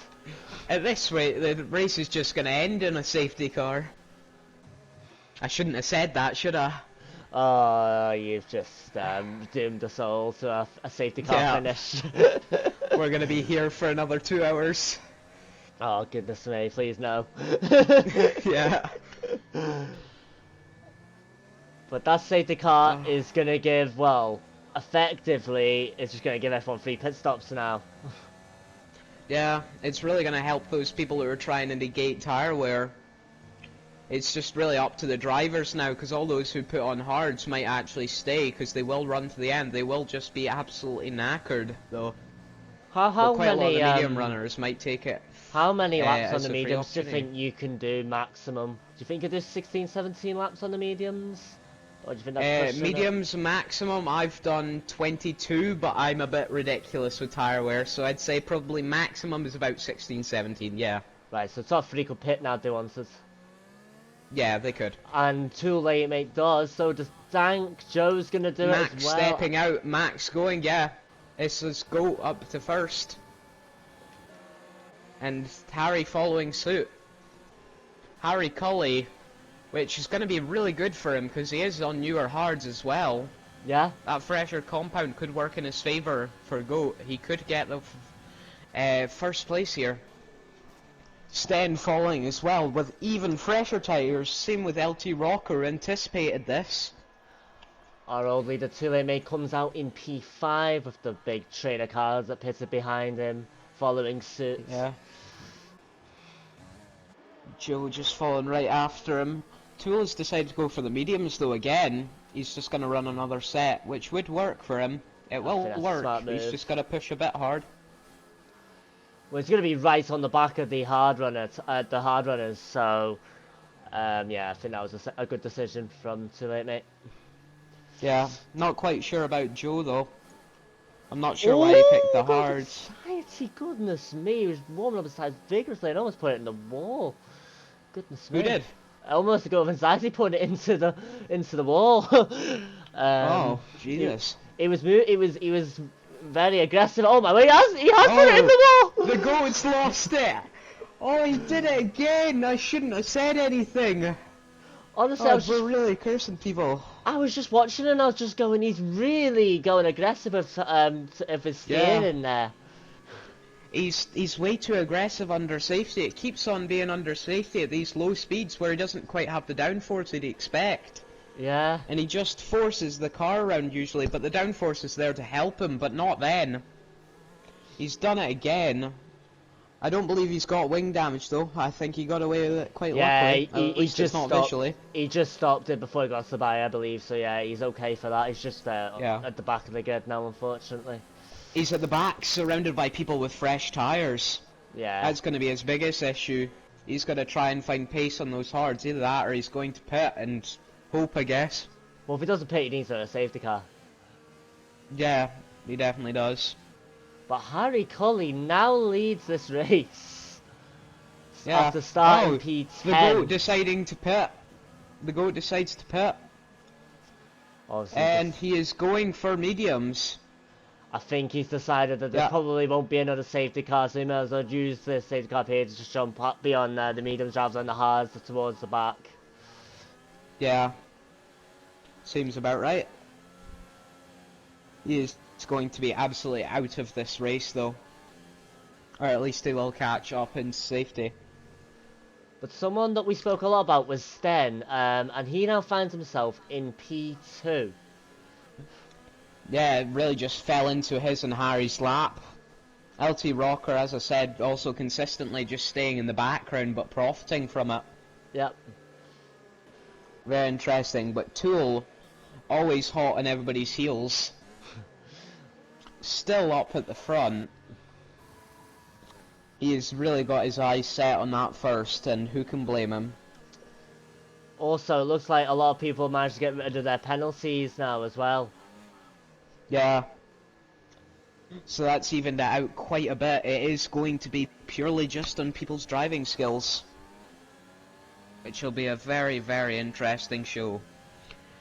At this rate, the race is just going to end in a safety car. I shouldn't have said that, should I? Oh, you've just doomed us all to a safety car finish. We're going to be here for another 2 hours. Oh, goodness me, please no. Yeah. But that safety car is going to give, well, effectively, it's just going to give everyone free pit stops now. Yeah, it's really going to help those people who are trying to negate tyre wear. It's just really up to the drivers now, because all those who put on hards might actually stay, because they will run to the end. They will just be absolutely knackered, though. How quite many a lot of medium runners might take it. How many laps on the as a free mediums do you opportunity. think you can do maximum? Do you think you can do 16, 17 laps on the mediums? Or do you think that's pushing it? Mediums maximum, I've done 22, but I'm a bit ridiculous with tyre wear, so I'd say probably maximum is about 16, 17, yeah. Right, so top 3 could pit now, do answers. Yeah, they could. And too late, mate, does. So does Dank. Joe's gonna do Max it as well. stepping out, Max going, yeah. It's his go up to first. And Harry following suit. Harry Cully, which is going to be really good for him because he is on newer hards as well. Yeah. That fresher compound could work in his favour for Goat. He could get the first place here. Sten following as well with even fresher tyres. Same with LT Rocker, anticipated this. Our old leader Too Late Mate comes out in P5 with the big train of cars that pitted behind him, following suit. Yeah. Joe just following right after him. Tool has decided to go for the mediums though again. He's just going to run another set, which would work for him. It will work. He's just got to push a bit hard. Well, it's going to be right on the back of the hard runners, so yeah, I think that was a good decision from Too Late Mate. Yeah, not quite sure about Joe though. I'm not sure why he picked the hards. Anxiety, goodness me, he was warming up his tires vigorously and almost put it in the wall. Goodness me. Who did? I almost got with anxiety putting it into the wall. Oh, Jesus. He was very aggressive. Oh my, he has put it in the wall. The goat's lost it. Oh, he did it again. I shouldn't have said anything. Honestly, we're really cursing people. I was just watching and I was just going, he's really going aggressive with his steering in there. He's way too aggressive under safety. It keeps on being under safety at these low speeds where he doesn't quite have the downforce that he'd expect. Yeah. And he just forces the car around usually, but the downforce is there to help him, but not then. He's done it again. I don't believe he's got wing damage though. I think he got away with it quite luckily. At least it's not visually. He just stopped it before he got to by, I believe. So yeah, he's okay for that. He's just at the back of the grid now, unfortunately. He's at the back, surrounded by people with fresh tyres. Yeah. That's going to be his biggest issue. He's going to try and find pace on those hards. Either that or he's going to pit and hope, I guess. Well, if he doesn't pit, he needs a safety car. Yeah, he definitely does. But Harry Cully now leads this race. Yeah. After starting P10. The GOAT deciding to pit. The GOAT decides to pit. And he is going for mediums. I think he's decided that there probably won't be another safety car, so he may as well use the safety car here to just jump up beyond the mediums rather than the hards towards the back. Yeah. Seems about right. He is going to be absolutely out of this race though. Or at least he will catch up in safety. But someone that we spoke a lot about was Sten, and he now finds himself in P2. Yeah, it really just fell into his and Harry's lap. LT Rocker, as I said, also consistently just staying in the background but profiting from it. Yep. Very interesting, but Tool always hot on everybody's heels. still up at the front. He's really got his eyes set on that first, and who can blame him? Also, it looks like a lot of people managed to get rid of their penalties now as well. Yeah. So that's evened it out quite a bit. It is going to be purely just on people's driving skills, which will be a very, very interesting show.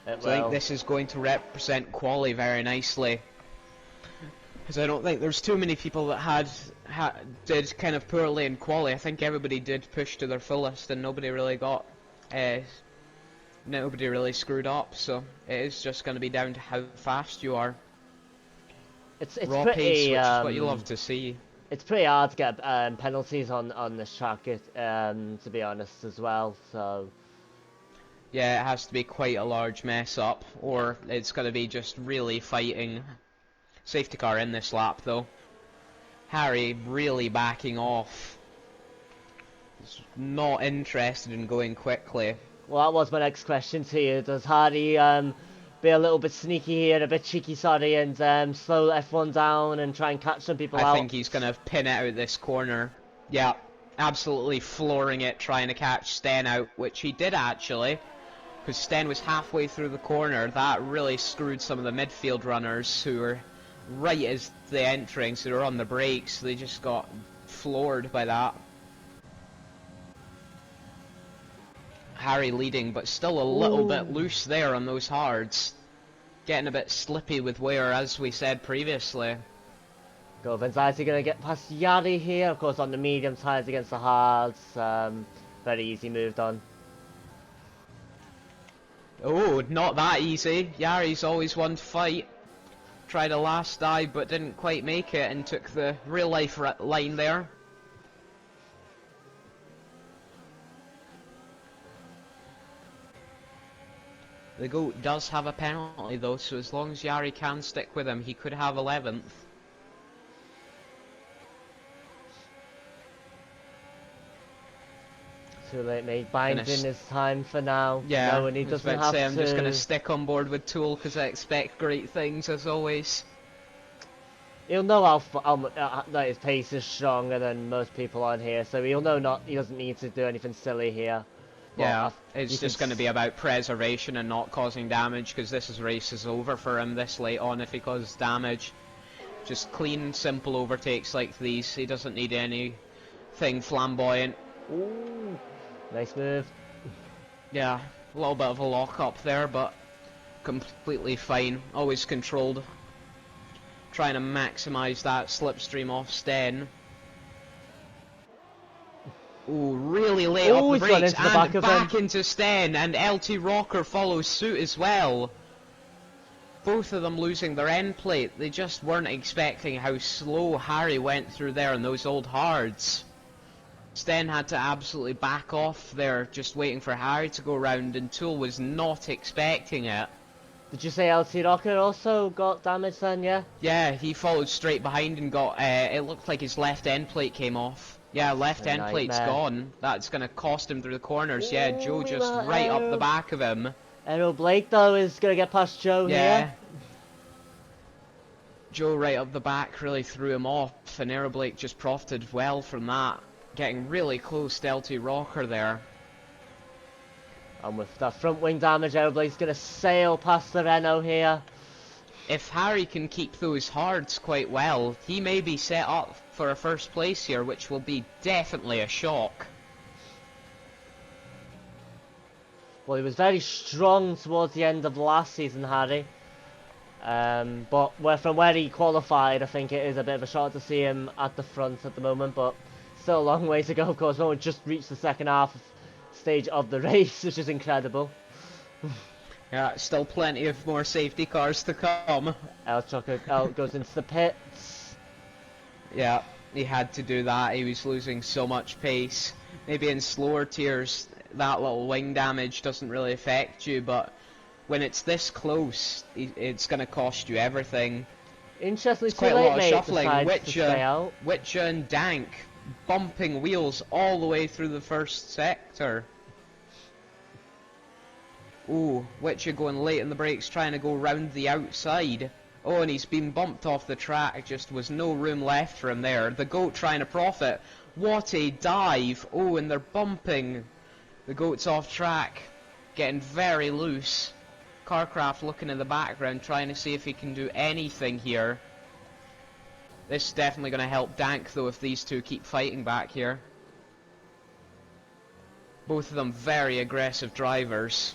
So I think this is going to represent quali very nicely, because I don't think there's too many people that did kind of poorly in quali. I think everybody did push to their fullest, and nobody really screwed up. So it is just going to be down to how fast you are. It's Raw pretty, pace, which is what you love to see. It's pretty hard to get penalties on this track, to be honest, as well. So yeah, it has to be quite a large mess up, or it's going to be just really fighting. Safety car in this lap, though. Harry really backing off. He's not interested in going quickly. Well, that was my next question to you. Does Hardy be a little bit sneaky here, a bit cheeky, sorry, and slow F1 down and try and catch some people out? I think he's going to pin it out this corner. Yeah, absolutely flooring it, trying to catch Sten out, which he did actually, because Sten was halfway through the corner. That really screwed some of the midfield runners who were right as they entering, so they were on the brakes. They just got floored by that. Harry leading, but still a little bit loose there on those hards. Getting a bit slippy with wear, as we said previously. Vanzati going to get past Yari here, of course on the medium tires against the hards. Very easy moved on. Oh, not that easy. Yari's always one to fight. Tried a last dive but didn't quite make it and took the real life line there. The GOAT does have a penalty though, so as long as Yari can stick with him, he could have 11th. Too late, mate. Binding his time for now. Yeah, no, and he doesn't have to. I'm just going to stick on board with Tool because I expect great things as always. He'll know that his pace is stronger than most people on here, so he'll know he doesn't need to do anything silly here. Yeah, it's just going to be about preservation and not causing damage, because this race is over for him this late on if he causes damage. Just clean, simple overtakes like these. He doesn't need anything flamboyant. Ooh, nice move. Yeah, a little bit of a lock-up there, but completely fine. Always controlled. Trying to maximise that slipstream off Sten. Ooh, really late off the brakes, and back into Sten, and LT Rocker follows suit as well. Both of them losing their end plate. They just weren't expecting how slow Harry went through there in those old hards. Sten had to absolutely back off there, just waiting for Harry to go round, and Tool was not expecting it. Did you say LT Rocker also got damage then, yeah? Yeah, he followed straight behind and got, it looked like his left end plate came off. Yeah, left end plate's gone. That's going to cost him through the corners. Yeah, Joe just right up the back of him. Errol Blake, though, is going to get past Joe here. Joe right up the back really threw him off, and Errol Blake just profited well from that. Getting really close to LT Rocker there. And with that front wing damage, Errol Blake's going to sail past the Renault here. If Harry can keep those hards quite well, he may be set up for a first place here, which will be definitely a shock. Well, he was very strong towards the end of last season, Harry. But from where he qualified, I think it is a bit of a shock to see him at the front at the moment, but still a long way to go, of course. No one just reached the second half stage of the race, which is incredible. Yeah, still plenty of more safety cars to come. El Choco goes into the pits. Yeah, he had to do that. He was losing so much pace. Maybe in slower tiers, that little wing damage doesn't really affect you, but when it's this close, it's going to cost you everything. Interestingly, it's quite a lot of shuffling. Witcher and Dank bumping wheels all the way through the first sector. Ooh, Witcher going late in the brakes, trying to go round the outside. Oh, and he's been bumped off the track. Just was no room left for him there. The goat trying to profit. What a dive. Oh, and they're bumping. The goat's off track. Getting very loose. Carcraft looking in the background, trying to see if he can do anything here. This is definitely going to help Dank, though, if these two keep fighting back here. Both of them very aggressive drivers.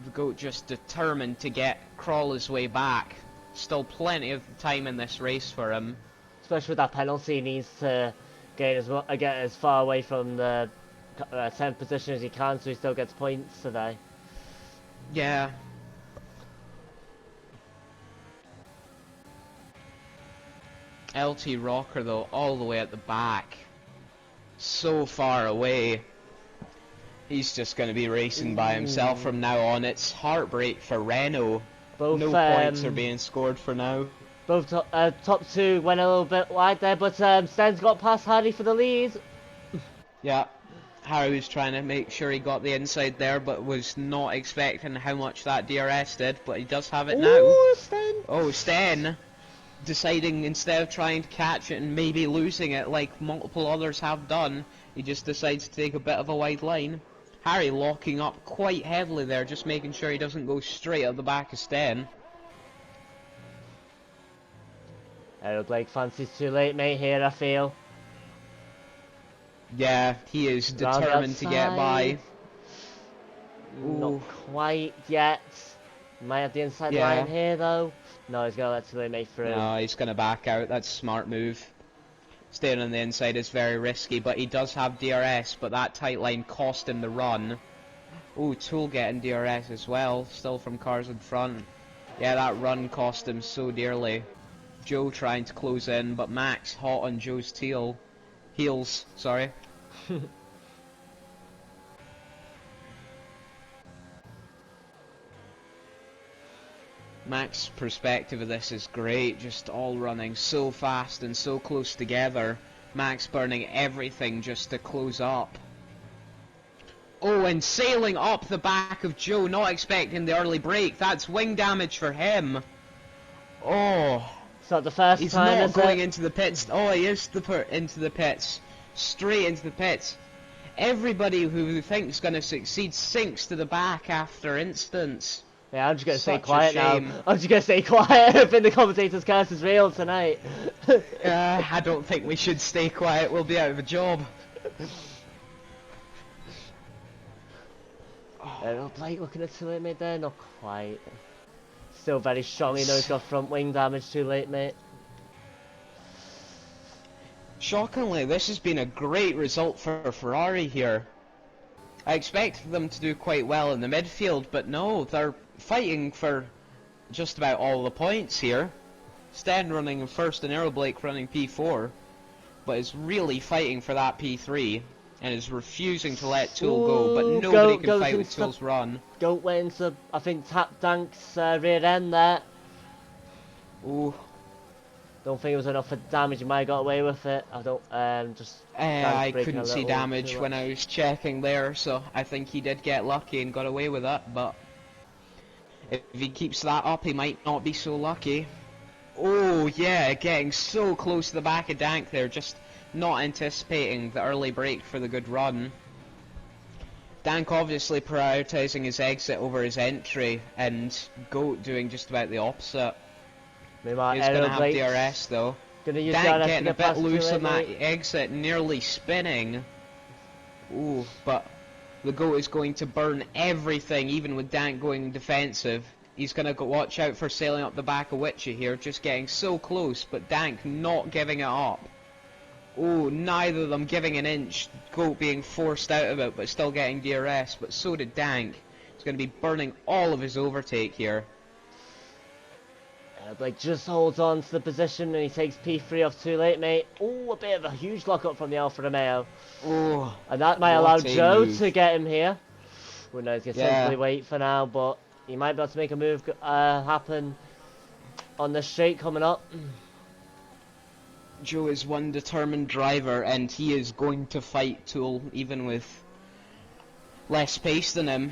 The goat just determined to crawl his way back. Still plenty of time in this race for him. Especially with that penalty, he needs to get as far away from the 10th position as he can, so he still gets points today. Yeah. LT Rocker, though, all the way at the back. So far away. He's just going to be racing by himself from now on. It's heartbreak for Renault. Both, no points are being scored for now. Both top two went a little bit wide there, but Sten's got past Harry for the lead. Yeah, Harry was trying to make sure he got the inside there, but was not expecting how much that DRS did, but he does have it now. Sten. Oh, Sten deciding instead of trying to catch it and maybe losing it like multiple others have done, he just decides to take a bit of a wide line. Harry locking up quite heavily there, just making sure he doesn't go straight at the back of Sten. Blake fancies too late, mate, here, I feel. Yeah, he is determined to get by. Not Ooh. quite yet. Might have the inside line here, though. No, he's going to let too late mate through. No, he's going to back out. That's a smart move. Staying on the inside is very risky, but he does have DRS, but that tight line cost him the run. Oh, Tool getting DRS as well, still from cars in front. Yeah, that run cost him so dearly. Joe trying to close in, but Max hot on Joe's heels, sorry. Max's perspective of this is great, just all running so fast and so close together. Max burning everything just to close up. Oh, and sailing up the back of Joe, not expecting the early break. That's wing damage for him. Oh. It's not the first He's time, not is going it? into the pits. Oh, he is into the pits. Straight into the pits. Everybody who thinks going to succeed sinks to the back after instants. Yeah, I'm just going to stay Such a quiet now. shame. I'm just going to stay quiet. I think the commentator's curse is real tonight. I don't think we should stay quiet. We'll be out of a job. Blake looking at too late mate there, not quite. Still very strong, he's got front wing damage too late mate. Shockingly, this has been a great result for Ferrari here. I expected them to do quite well in the midfield, but no, they're fighting for just about all the points here. Sten running in first and Earl Blake running P4, but is really fighting for that P3 and is refusing to let Tool go, but nobody can fight with Tool's run. Goat went into, I think, Tap Dank's rear end there. Ooh. Don't think it was enough for damage, he might have got away with it. I don't, I couldn't see damage when I was checking there, so I think he did get lucky and got away with that, but if he keeps that up, he might not be so lucky. Oh yeah, getting so close to the back of Dank there, just not anticipating the early break for the good run. Dank obviously prioritising his exit over his entry, and Goat doing just about the opposite. He's going to have DRS though. Dank getting a bit loose on that exit, nearly spinning. Ooh, but the Goat is going to burn everything, even with Dank going defensive. He's going to watch out for sailing up the back of Witchy here, just getting so close, but Dank not giving it up. Oh, neither of them giving an inch, Goat being forced out of it, but still getting DRS, but so did Dank. He's going to be burning all of his overtake here. Blake just holds on to the position and he takes P3 off too late, mate. Oh, a bit of a huge lockup from the Alfa Romeo. Oh, and that might allow Joe to get him here. Who knows, he's going to simply wait for now, but he might be able to make a move happen on the straight coming up. Joe is one determined driver and he is going to fight Tool even with less pace than him.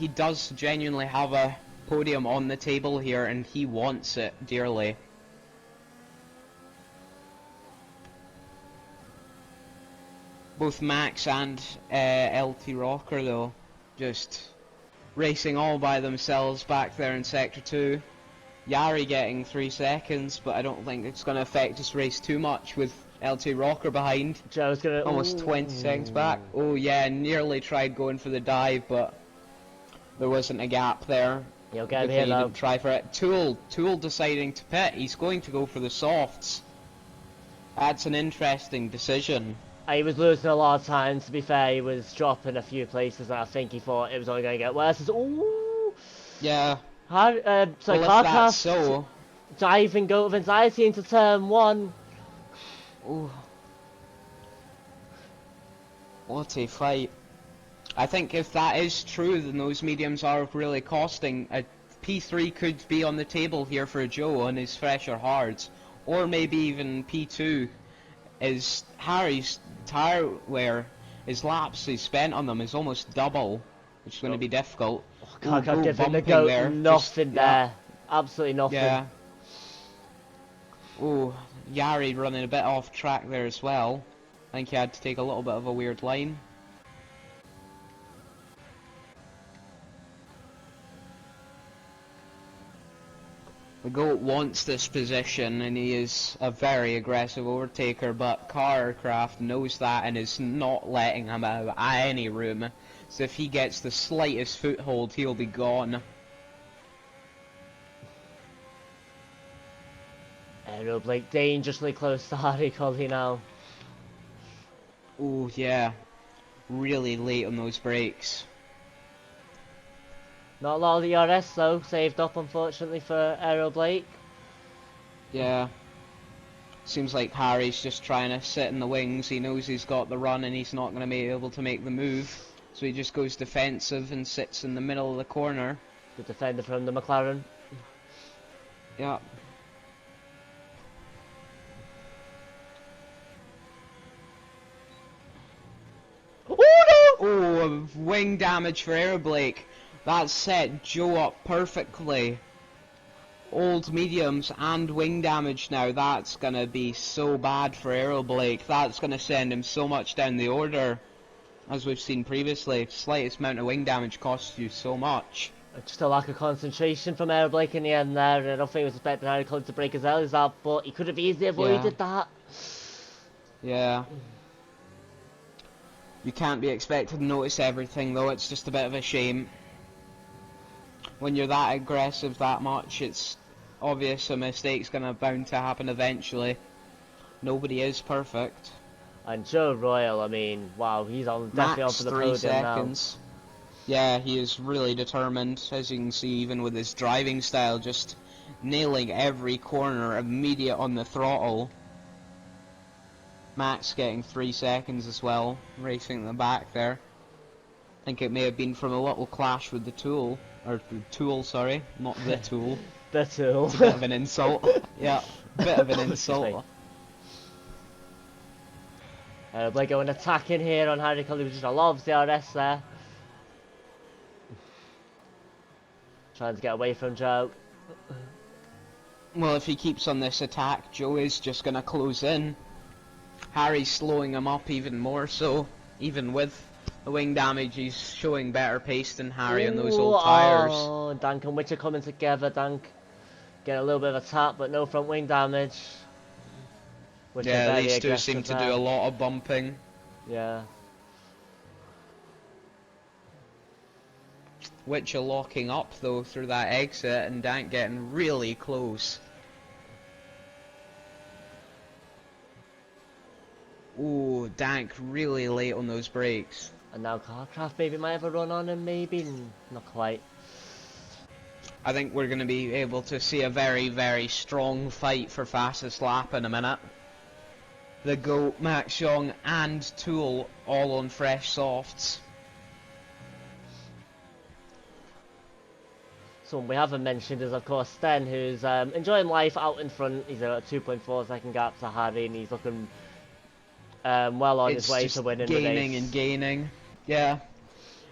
he does genuinely have a podium on the table here, and he wants it dearly. Both Max and LT Rocker, though, just racing all by themselves back there in Sector 2. Yari getting 3 seconds, but I don't think it's going to affect this race too much with LT Rocker behind. Joe's gonna... Almost 20 seconds back. Oh yeah, nearly tried going for the dive, but there wasn't a gap there. He'll get him Good here thing he though. didn't try for it. Tool deciding to pit. He's going to go for the softs. That's an interesting decision. He was losing a lot of time, to be fair. He was dropping a few places, and I think he thought it was only going to get worse. Ooh! Yeah. So Well, if that's Carcraft so... diving out of anxiety into turn 1. Ooh. What a fight. I think if that is true, then those mediums are really costing. A P3 could be on the table here for Joe on his fresher hards, or maybe even P2. Is Harry's tire wear, his laps he spent on them is almost double, which is going to be difficult. Carcraft giving the bumping goat there. nothing Just, there. Absolutely nothing. Yeah. Oh, Yari running a bit off track there as well. I think he had to take a little bit of a weird line. The GOAT wants this position, and he is a very aggressive overtaker, but Carcraft knows that and is not letting him have any room. So if he gets the slightest foothold, he'll be gone. Aero Blake dangerously close to Harry Colley now. Oh yeah, really late on those brakes. Not a lot of the ERS though, saved up unfortunately for Aero Blake. Yeah. Seems like Harry's just trying to sit in the wings. He knows he's got the run and he's not going to be able to make the move. So he just goes defensive and sits in the middle of the corner. Good defender from the McLaren. Yeah. Oh no! Oh, wing damage for Aero Blake. That set Joe up perfectly. Old mediums and wing damage now. That's going to be so bad for Aero Blake. That's going to send him so much down the order. As we've seen previously, slightest amount of wing damage costs you so much. Just a lack of concentration from Aero Blake in the end there. I don't think he was expecting Harry Colley to break as well as that, but he could have easily avoided that. Yeah. You can't be expected to notice everything though. It's just a bit of a shame. When you're that aggressive that much, it's obvious a mistake's bound to happen eventually. Nobody is perfect. And Joe Royal, I mean, wow, he's definitely on for the 3 podium seconds. Yeah, he is really determined, as you can see, even with his driving style, just nailing every corner, immediate on the throttle. Max getting 3 seconds as well, racing in the back there. I think it may have been from a little clash with the Tool, or the Tool, sorry, not the Tool. The Tool. It's a bit of an insult. Yeah, a bit of an insult. Blake going attacking here on Harry Colley, which just loves the RS there. Trying to get away from Joe. Well, if he keeps on this attack, Joe is just going to close in. Harry's slowing him up even more so. Even with the wing damage, he's showing better pace than Harry on those old tyres. Oh, Dank and Witcher coming together. Dank getting a little bit of a tap, but no front wing damage. Yeah, these two seem to do a lot of bumping. Yeah. Witcher locking up though through that exit, and Dank getting really close. Ooh, Dank really late on those brakes. And now Carcraft maybe might have a run on him, maybe? Not quite. I think we're going to be able to see a very, very strong fight for fastest lap in a minute. The GOAT, Max Young and Tool all on fresh softs. Someone we haven't mentioned is of course Sten, who's enjoying life out in front. He's a 2.4 second gap to Harry, and he's looking well on his way to winning the race. Gaining and gaining. Yeah.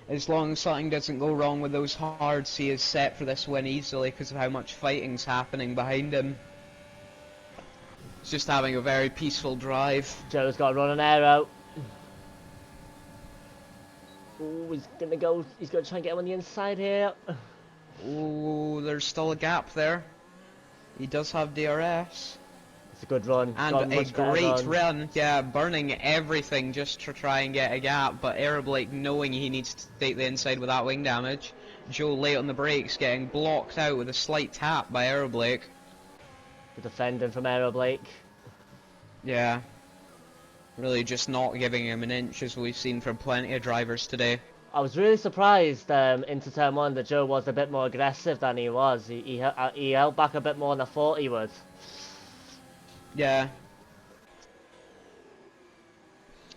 As long as something doesn't go wrong with those hards, he is set for this win easily because of how much fighting's happening behind him. He's just having a very peaceful drive. Joe's got to run an aero. Ooh, he's gonna try and get him on the inside here. Oh, there's still a gap there. He does have DRS. It's a good run. And a great run, yeah, burning everything just to try and get a gap, but Aeroblake knowing he needs to take the inside with that wing damage. Joe late on the brakes, getting blocked out with a slight tap by Aeroblake. The defending from Aeroblake. Yeah. Really just not giving him an inch, as we've seen from plenty of drivers today. I was really surprised into turn 1 that Joe was a bit more aggressive than he was. He held back a bit more than I thought he would. Yeah.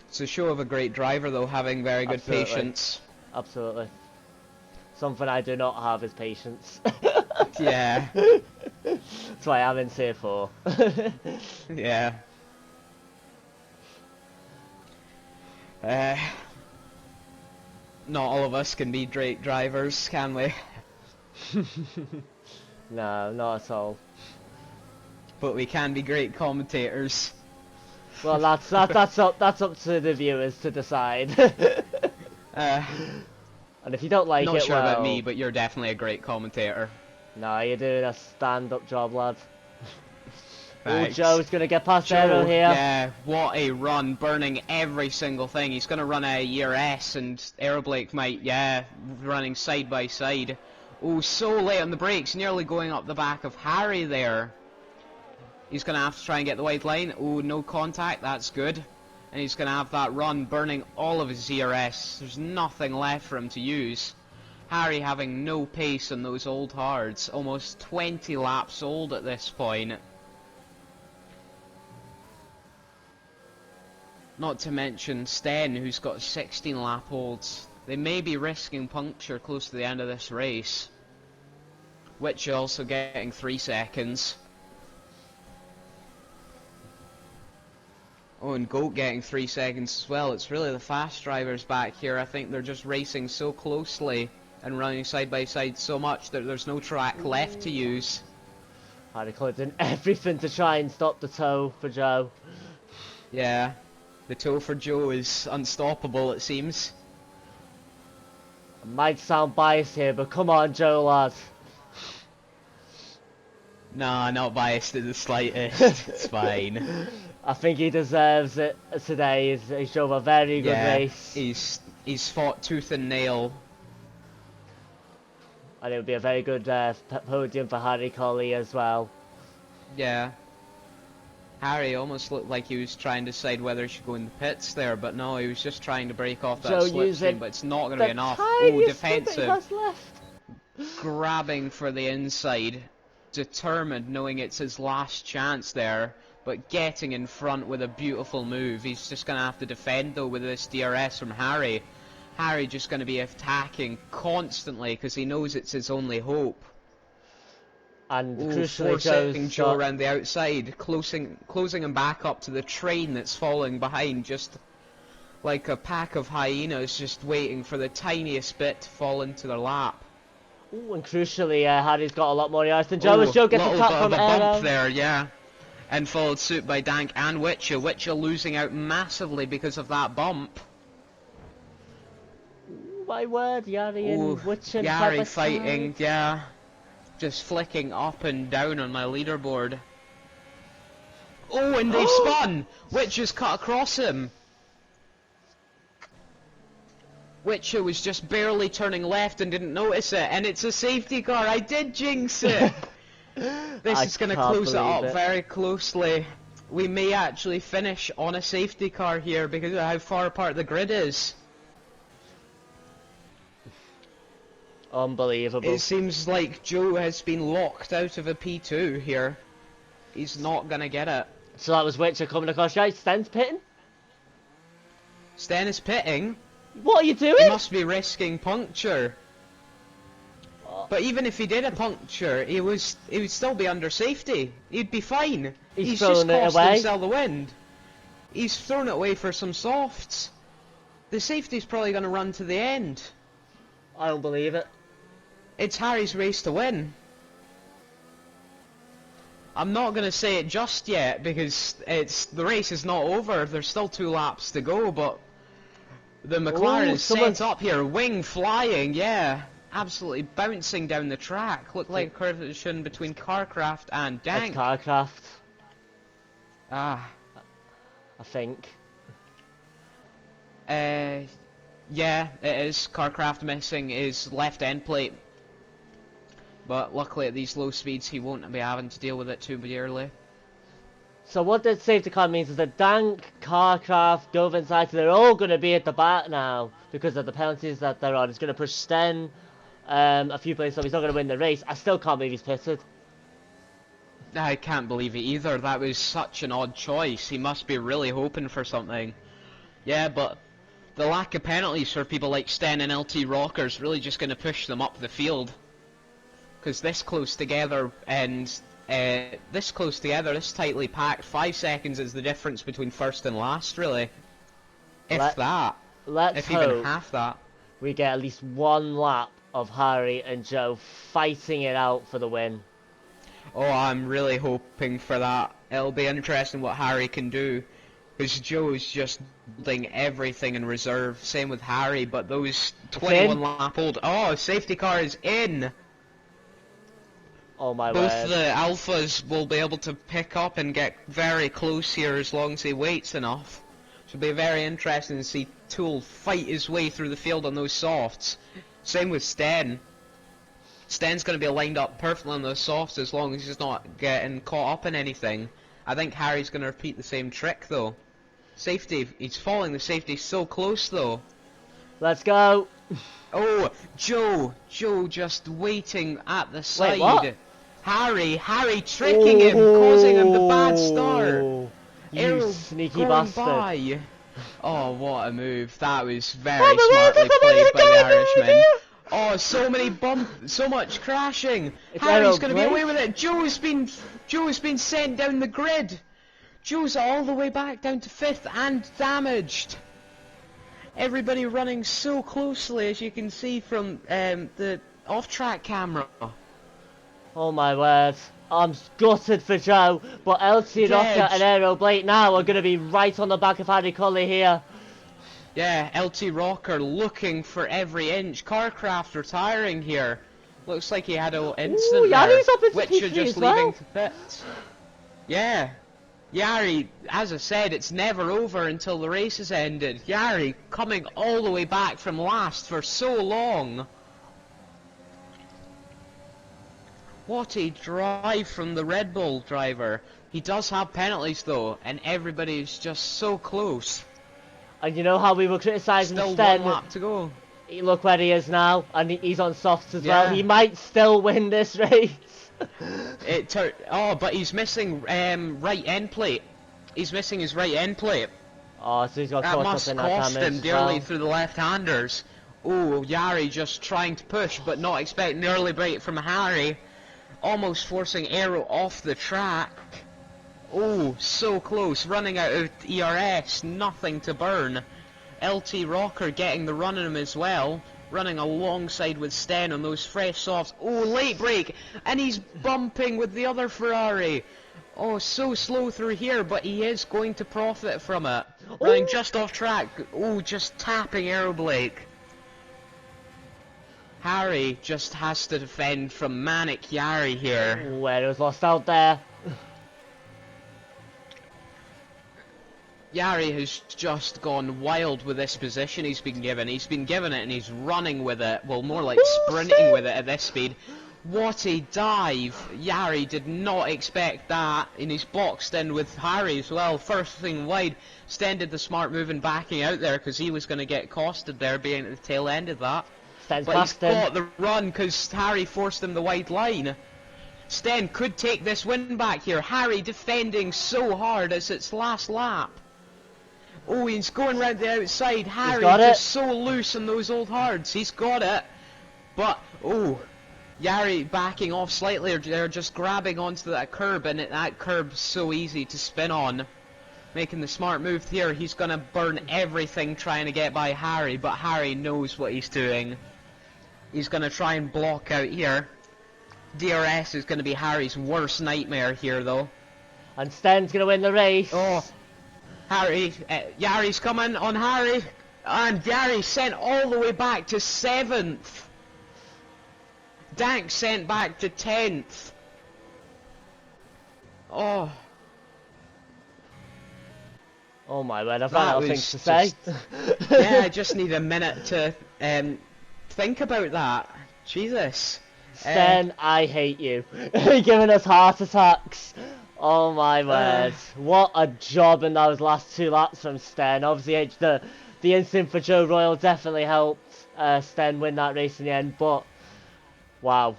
It's a show of a great driver though, having very good patience. Absolutely. Something I do not have is patience. Yeah. That's why I'm in tier 4. Yeah. Not all of us can be great drivers, can we? No, not at all. But we can be great commentators. Well, that's up to the viewers to decide. And if you don't like it, not sure well, about me, but you're definitely a great commentator. No, you're doing a stand-up job, lad. Oh, Thanks. Joe's gonna get past Joe, Aero here. Yeah, what a run, burning every single thing. He's gonna run a year S, and Aeroblake might, yeah, running side by side. Oh, so late on the brakes, nearly going up the back of Harry there. He's gonna have to try and get the wide line. Oh, no contact, that's good. And he's gonna have that run, burning all of his ZRS. There's nothing left for him to use. Harry having no pace on those old hards, almost 20 laps old at this point. Not to mention Sten, who's got 16 lap olds. They may be risking puncture close to the end of this race. Witcher also getting 3 seconds. Oh, and Goat getting 3 seconds as well. It's really the fast drivers back here. I think they're just racing so closely and running side by side so much that there's no track left to use. Harry did everything to try and stop the tow for Joe. Yeah, the tow for Joe is unstoppable, it seems. I might sound biased here, but come on, Joe, lad. Nah, not biased in the slightest. It's fine. I think he deserves it today. He showed a very good race. He's fought tooth and nail. And it would be a very good podium for Harry Colley as well. Yeah. Harry almost looked like he was trying to decide whether he should go in the pits there, but no, he was just trying to break off that slipstream, but it's not going to be enough. Oh, defensive. Grabbing for the inside. Determined, knowing it's his last chance there, but getting in front with a beautiful move. He's just going to have to defend though with this DRS from Harry. Harry just going to be attacking constantly because he knows it's his only hope. And forcing Joe around the outside, closing him back up to the train that's falling behind, just like a pack of hyenas just waiting for the tiniest bit to fall into their lap. Ooh, and crucially, Harry's got a lot more yards than Joe. As Joe gets a tap from Aero. Bump there, yeah. And followed suit by Dank and Witcher. Witcher losing out massively because of that bump. Ooh, my word, Yari and Witcher. Yari fighting, yeah. Just flicking up and down on my leaderboard. Oh, and they've spun! Witcher's cut across him. Witcher was just barely turning left and didn't notice it, and it's a safety car. I did jinx it! This is going to close it up very closely. We may actually finish on a safety car here because of how far apart the grid is. Unbelievable. It seems like Joe has been locked out of a P2 here. He's not going to get it. So that was Witcher coming across. Right, Sten's pitting? Sten is pitting. What are you doing? He must be risking puncture. But even if he did a puncture, he would still be under safety. He'd be fine. He's just cost himself the wind. He's thrown it away for some softs. The safety's probably going to run to the end. I don't believe it. It's Harry's race to win. I'm not going to say it just yet because the race is not over. There's still 2 laps to go, but the McLaren Ooh, is set up here, wing flying, yeah. Absolutely bouncing down the track. Looked like a collision between Carcraft and Dank. It's Carcraft. Ah. I think. Yeah, it is. Carcraft missing his left end plate. But luckily at these low speeds he won't be having to deal with it too early. So what that safety car means is that Dank, Carcraft, Dove inside, they're all going to be at the back now because of the penalties that they're on. It's going to push Sten a few places, so he's not going to win the race. I still can't believe he's pitted. I can't believe it either. That was such an odd choice. He must be really hoping for something. Yeah, but the lack of penalties for people like Sten and LT Rocker is really just going to push them up the field. Because this close together and this tightly packed, 5 seconds is the difference between first and last, really. If even half that. We get at least 1 lap of Harry and Joe fighting it out for the win. Oh, I'm really hoping for that. It'll be interesting what Harry can do. Because Joe's just building everything in reserve. Same with Harry, but those 21 lap old... Oh, safety car is in! Oh my Both word. the alphas will be able to pick up and get very close here as long as he waits enough. It'll be very interesting to see Tool fight his way through the field on those softs. Same with Sten. Sten's going to be lined up perfectly on those softs as long as he's not getting caught up in anything. I think Harry's going to repeat the same trick though. Safety, he's following the safety so close though. Let's go. Oh, Joe just waiting at the side. Wait, what? Harry tricking him, causing him the bad start. You Arrow sneaky going bastard. by. Oh, what a move. That was very smartly played by the Irishman. Oh, so many so much crashing. Harry's going to get away with it. Joe's been sent down the grid. Joe's all the way back down to 5th and damaged. Everybody running so closely, as you can see from the off-track camera. Oh my word. I'm gutted for Joe, but LT Rocker and Aero Blake now are going to be right on the back of Harry Colley here. Yeah, LT Rocker looking for every inch. Carcraft retiring here. Looks like he had an incident there. Witcher just leaving the pits. Yeah. Yari, as I said, it's never over until the race has ended. Yari coming all the way back from last for so long. What a drive from the Red Bull driver. He does have penalties though, and everybody's just so close. And you know how we were criticising Sten? Still 1 lap to go. Look where he is now, and he's on softs as well. He might still win this race. But he's missing right end plate. He's missing his right end plate. Oh, so he's got caught up in that damage. That must cost him dearly through the left-handers. Oh, Yari just trying to push, but not expecting the early break from Harry. Almost forcing Aero off the track. Oh, so close. Running out of ERS. Nothing to burn. LT Rocker getting the run on him as well. Running alongside with Sten on those fresh softs. Oh, late break. And he's bumping with the other Ferrari. Oh, so slow through here, but he is going to profit from it. Running just off track. Oh, just tapping Aero Blake. Harry just has to defend from Manic Yari here. Where it was lost out there. Yari has just gone wild with this position he's been given. He's been given it and he's running with it. Well, more like sprinting with it at this speed. What a dive. Yari did not expect that. And he's boxed in with Harry as well. First thing wide. Sten did the smart move and backing out there because he was going to get costed there being at the tail end of that. Sten's but he's got the run because Harry forced him the wide line. Sten could take this win back here. Harry defending so hard as its last lap. Oh, he's going round the outside. Harry just so loose on those old hards. He's got it. But, oh, Yari backing off slightly. They're just grabbing onto that curb, and that curb's so easy to spin on. Making the smart move here. He's going to burn everything trying to get by Harry, but Harry knows what he's doing. He's going to try and block out here. DRS is going to be Harry's worst nightmare here, though. And Sten's going to win the race. Oh, Harry, Yari's coming on Harry. And Yari sent all the way back to 7th. Dank sent back to 10th. Oh. Oh my word, I've run out of things to say. Yeah, I just need a minute to think about that. Jesus. Sten, I hate you. You're giving us heart attacks. Oh my word. What a job in those last 2 laps from Sten. Obviously, the instinct for Joe Royal definitely helped Sten win that race in the end, but wow.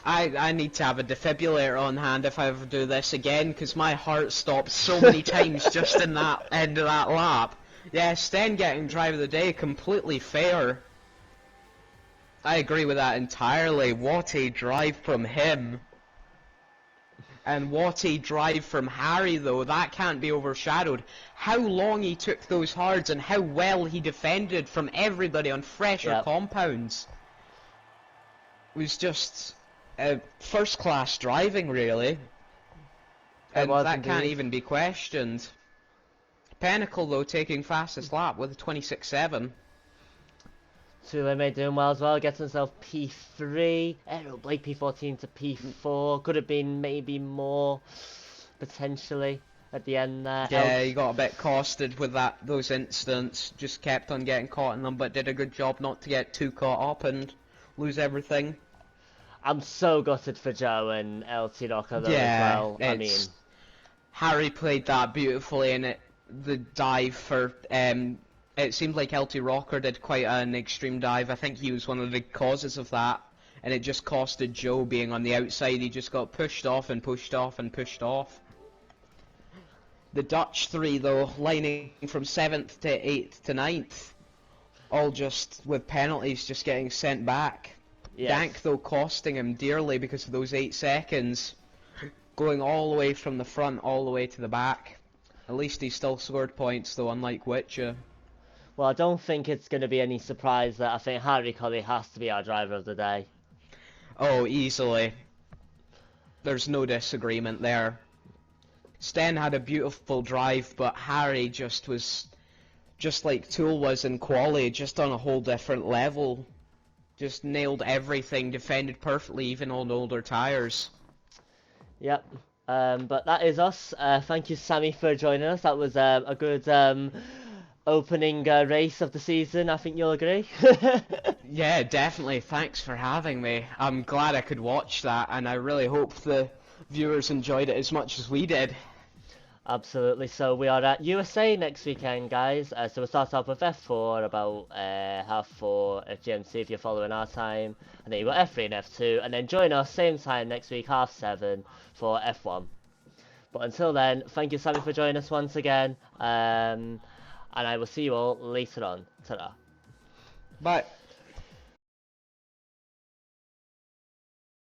I need to have a defibrillator on hand if I ever do this again, because my heart stopped so many times just in that end of that lap. Yeah, Sten getting driver of the day, completely fair. I agree with that entirely. What a drive from him. And what a drive from Harry, though. That can't be overshadowed. How long he took those hards and how well he defended from everybody on fresher compounds. It was just first-class driving, really. And that can't even be questioned. Pinnacle, though, taking fastest lap with a 26.7. Tuleme doing well as well, gets himself P3. Errol Blake P14 to P4. Could have been maybe more, potentially, at the end there. Yeah, he got a bit costed with those incidents. Just kept on getting caught in them, but did a good job not to get too caught up and lose everything. I'm so gutted for Joe and LT Rocker though as well. I mean, Harry played that beautifully, and the dive for it seemed like LT Rocker did quite an extreme dive. I think he was one of the causes of that, and it just costed Joe being on the outside. He just got pushed off and pushed off and pushed off. The Dutch 3, though, lining from 7th to 8th to 9th, all just with penalties just getting sent back. Yes. Dank, though, costing him dearly because of those 8 seconds, going all the way from the front all the way to the back. At least he still scored points, though, unlike Witcher. Well, I don't think it's going to be any surprise that I think Harry Colley has to be our driver of the day. Oh, easily. There's no disagreement there. Sten had a beautiful drive, but Harry just was, just like Tool was in quali, just on a whole different level. Just nailed everything, defended perfectly, even on older tyres. Yep. But that is us. Thank you, Sammy, for joining us. That was a good opening race of the season. I think you'll agree. Yeah, definitely. Thanks for having me. I'm glad I could watch that, and I really hope the viewers enjoyed it as much as we did. Absolutely. So we are at USA next weekend, guys. So we'll start off with F4 about 4:30 at GMT if you're following our time, and then you've got F3 and F2, and then join us same time next week 7:30 for F1. But until then, thank you, Sammy, for joining us once again, and I will see you all later on. Ta-ra. Bye.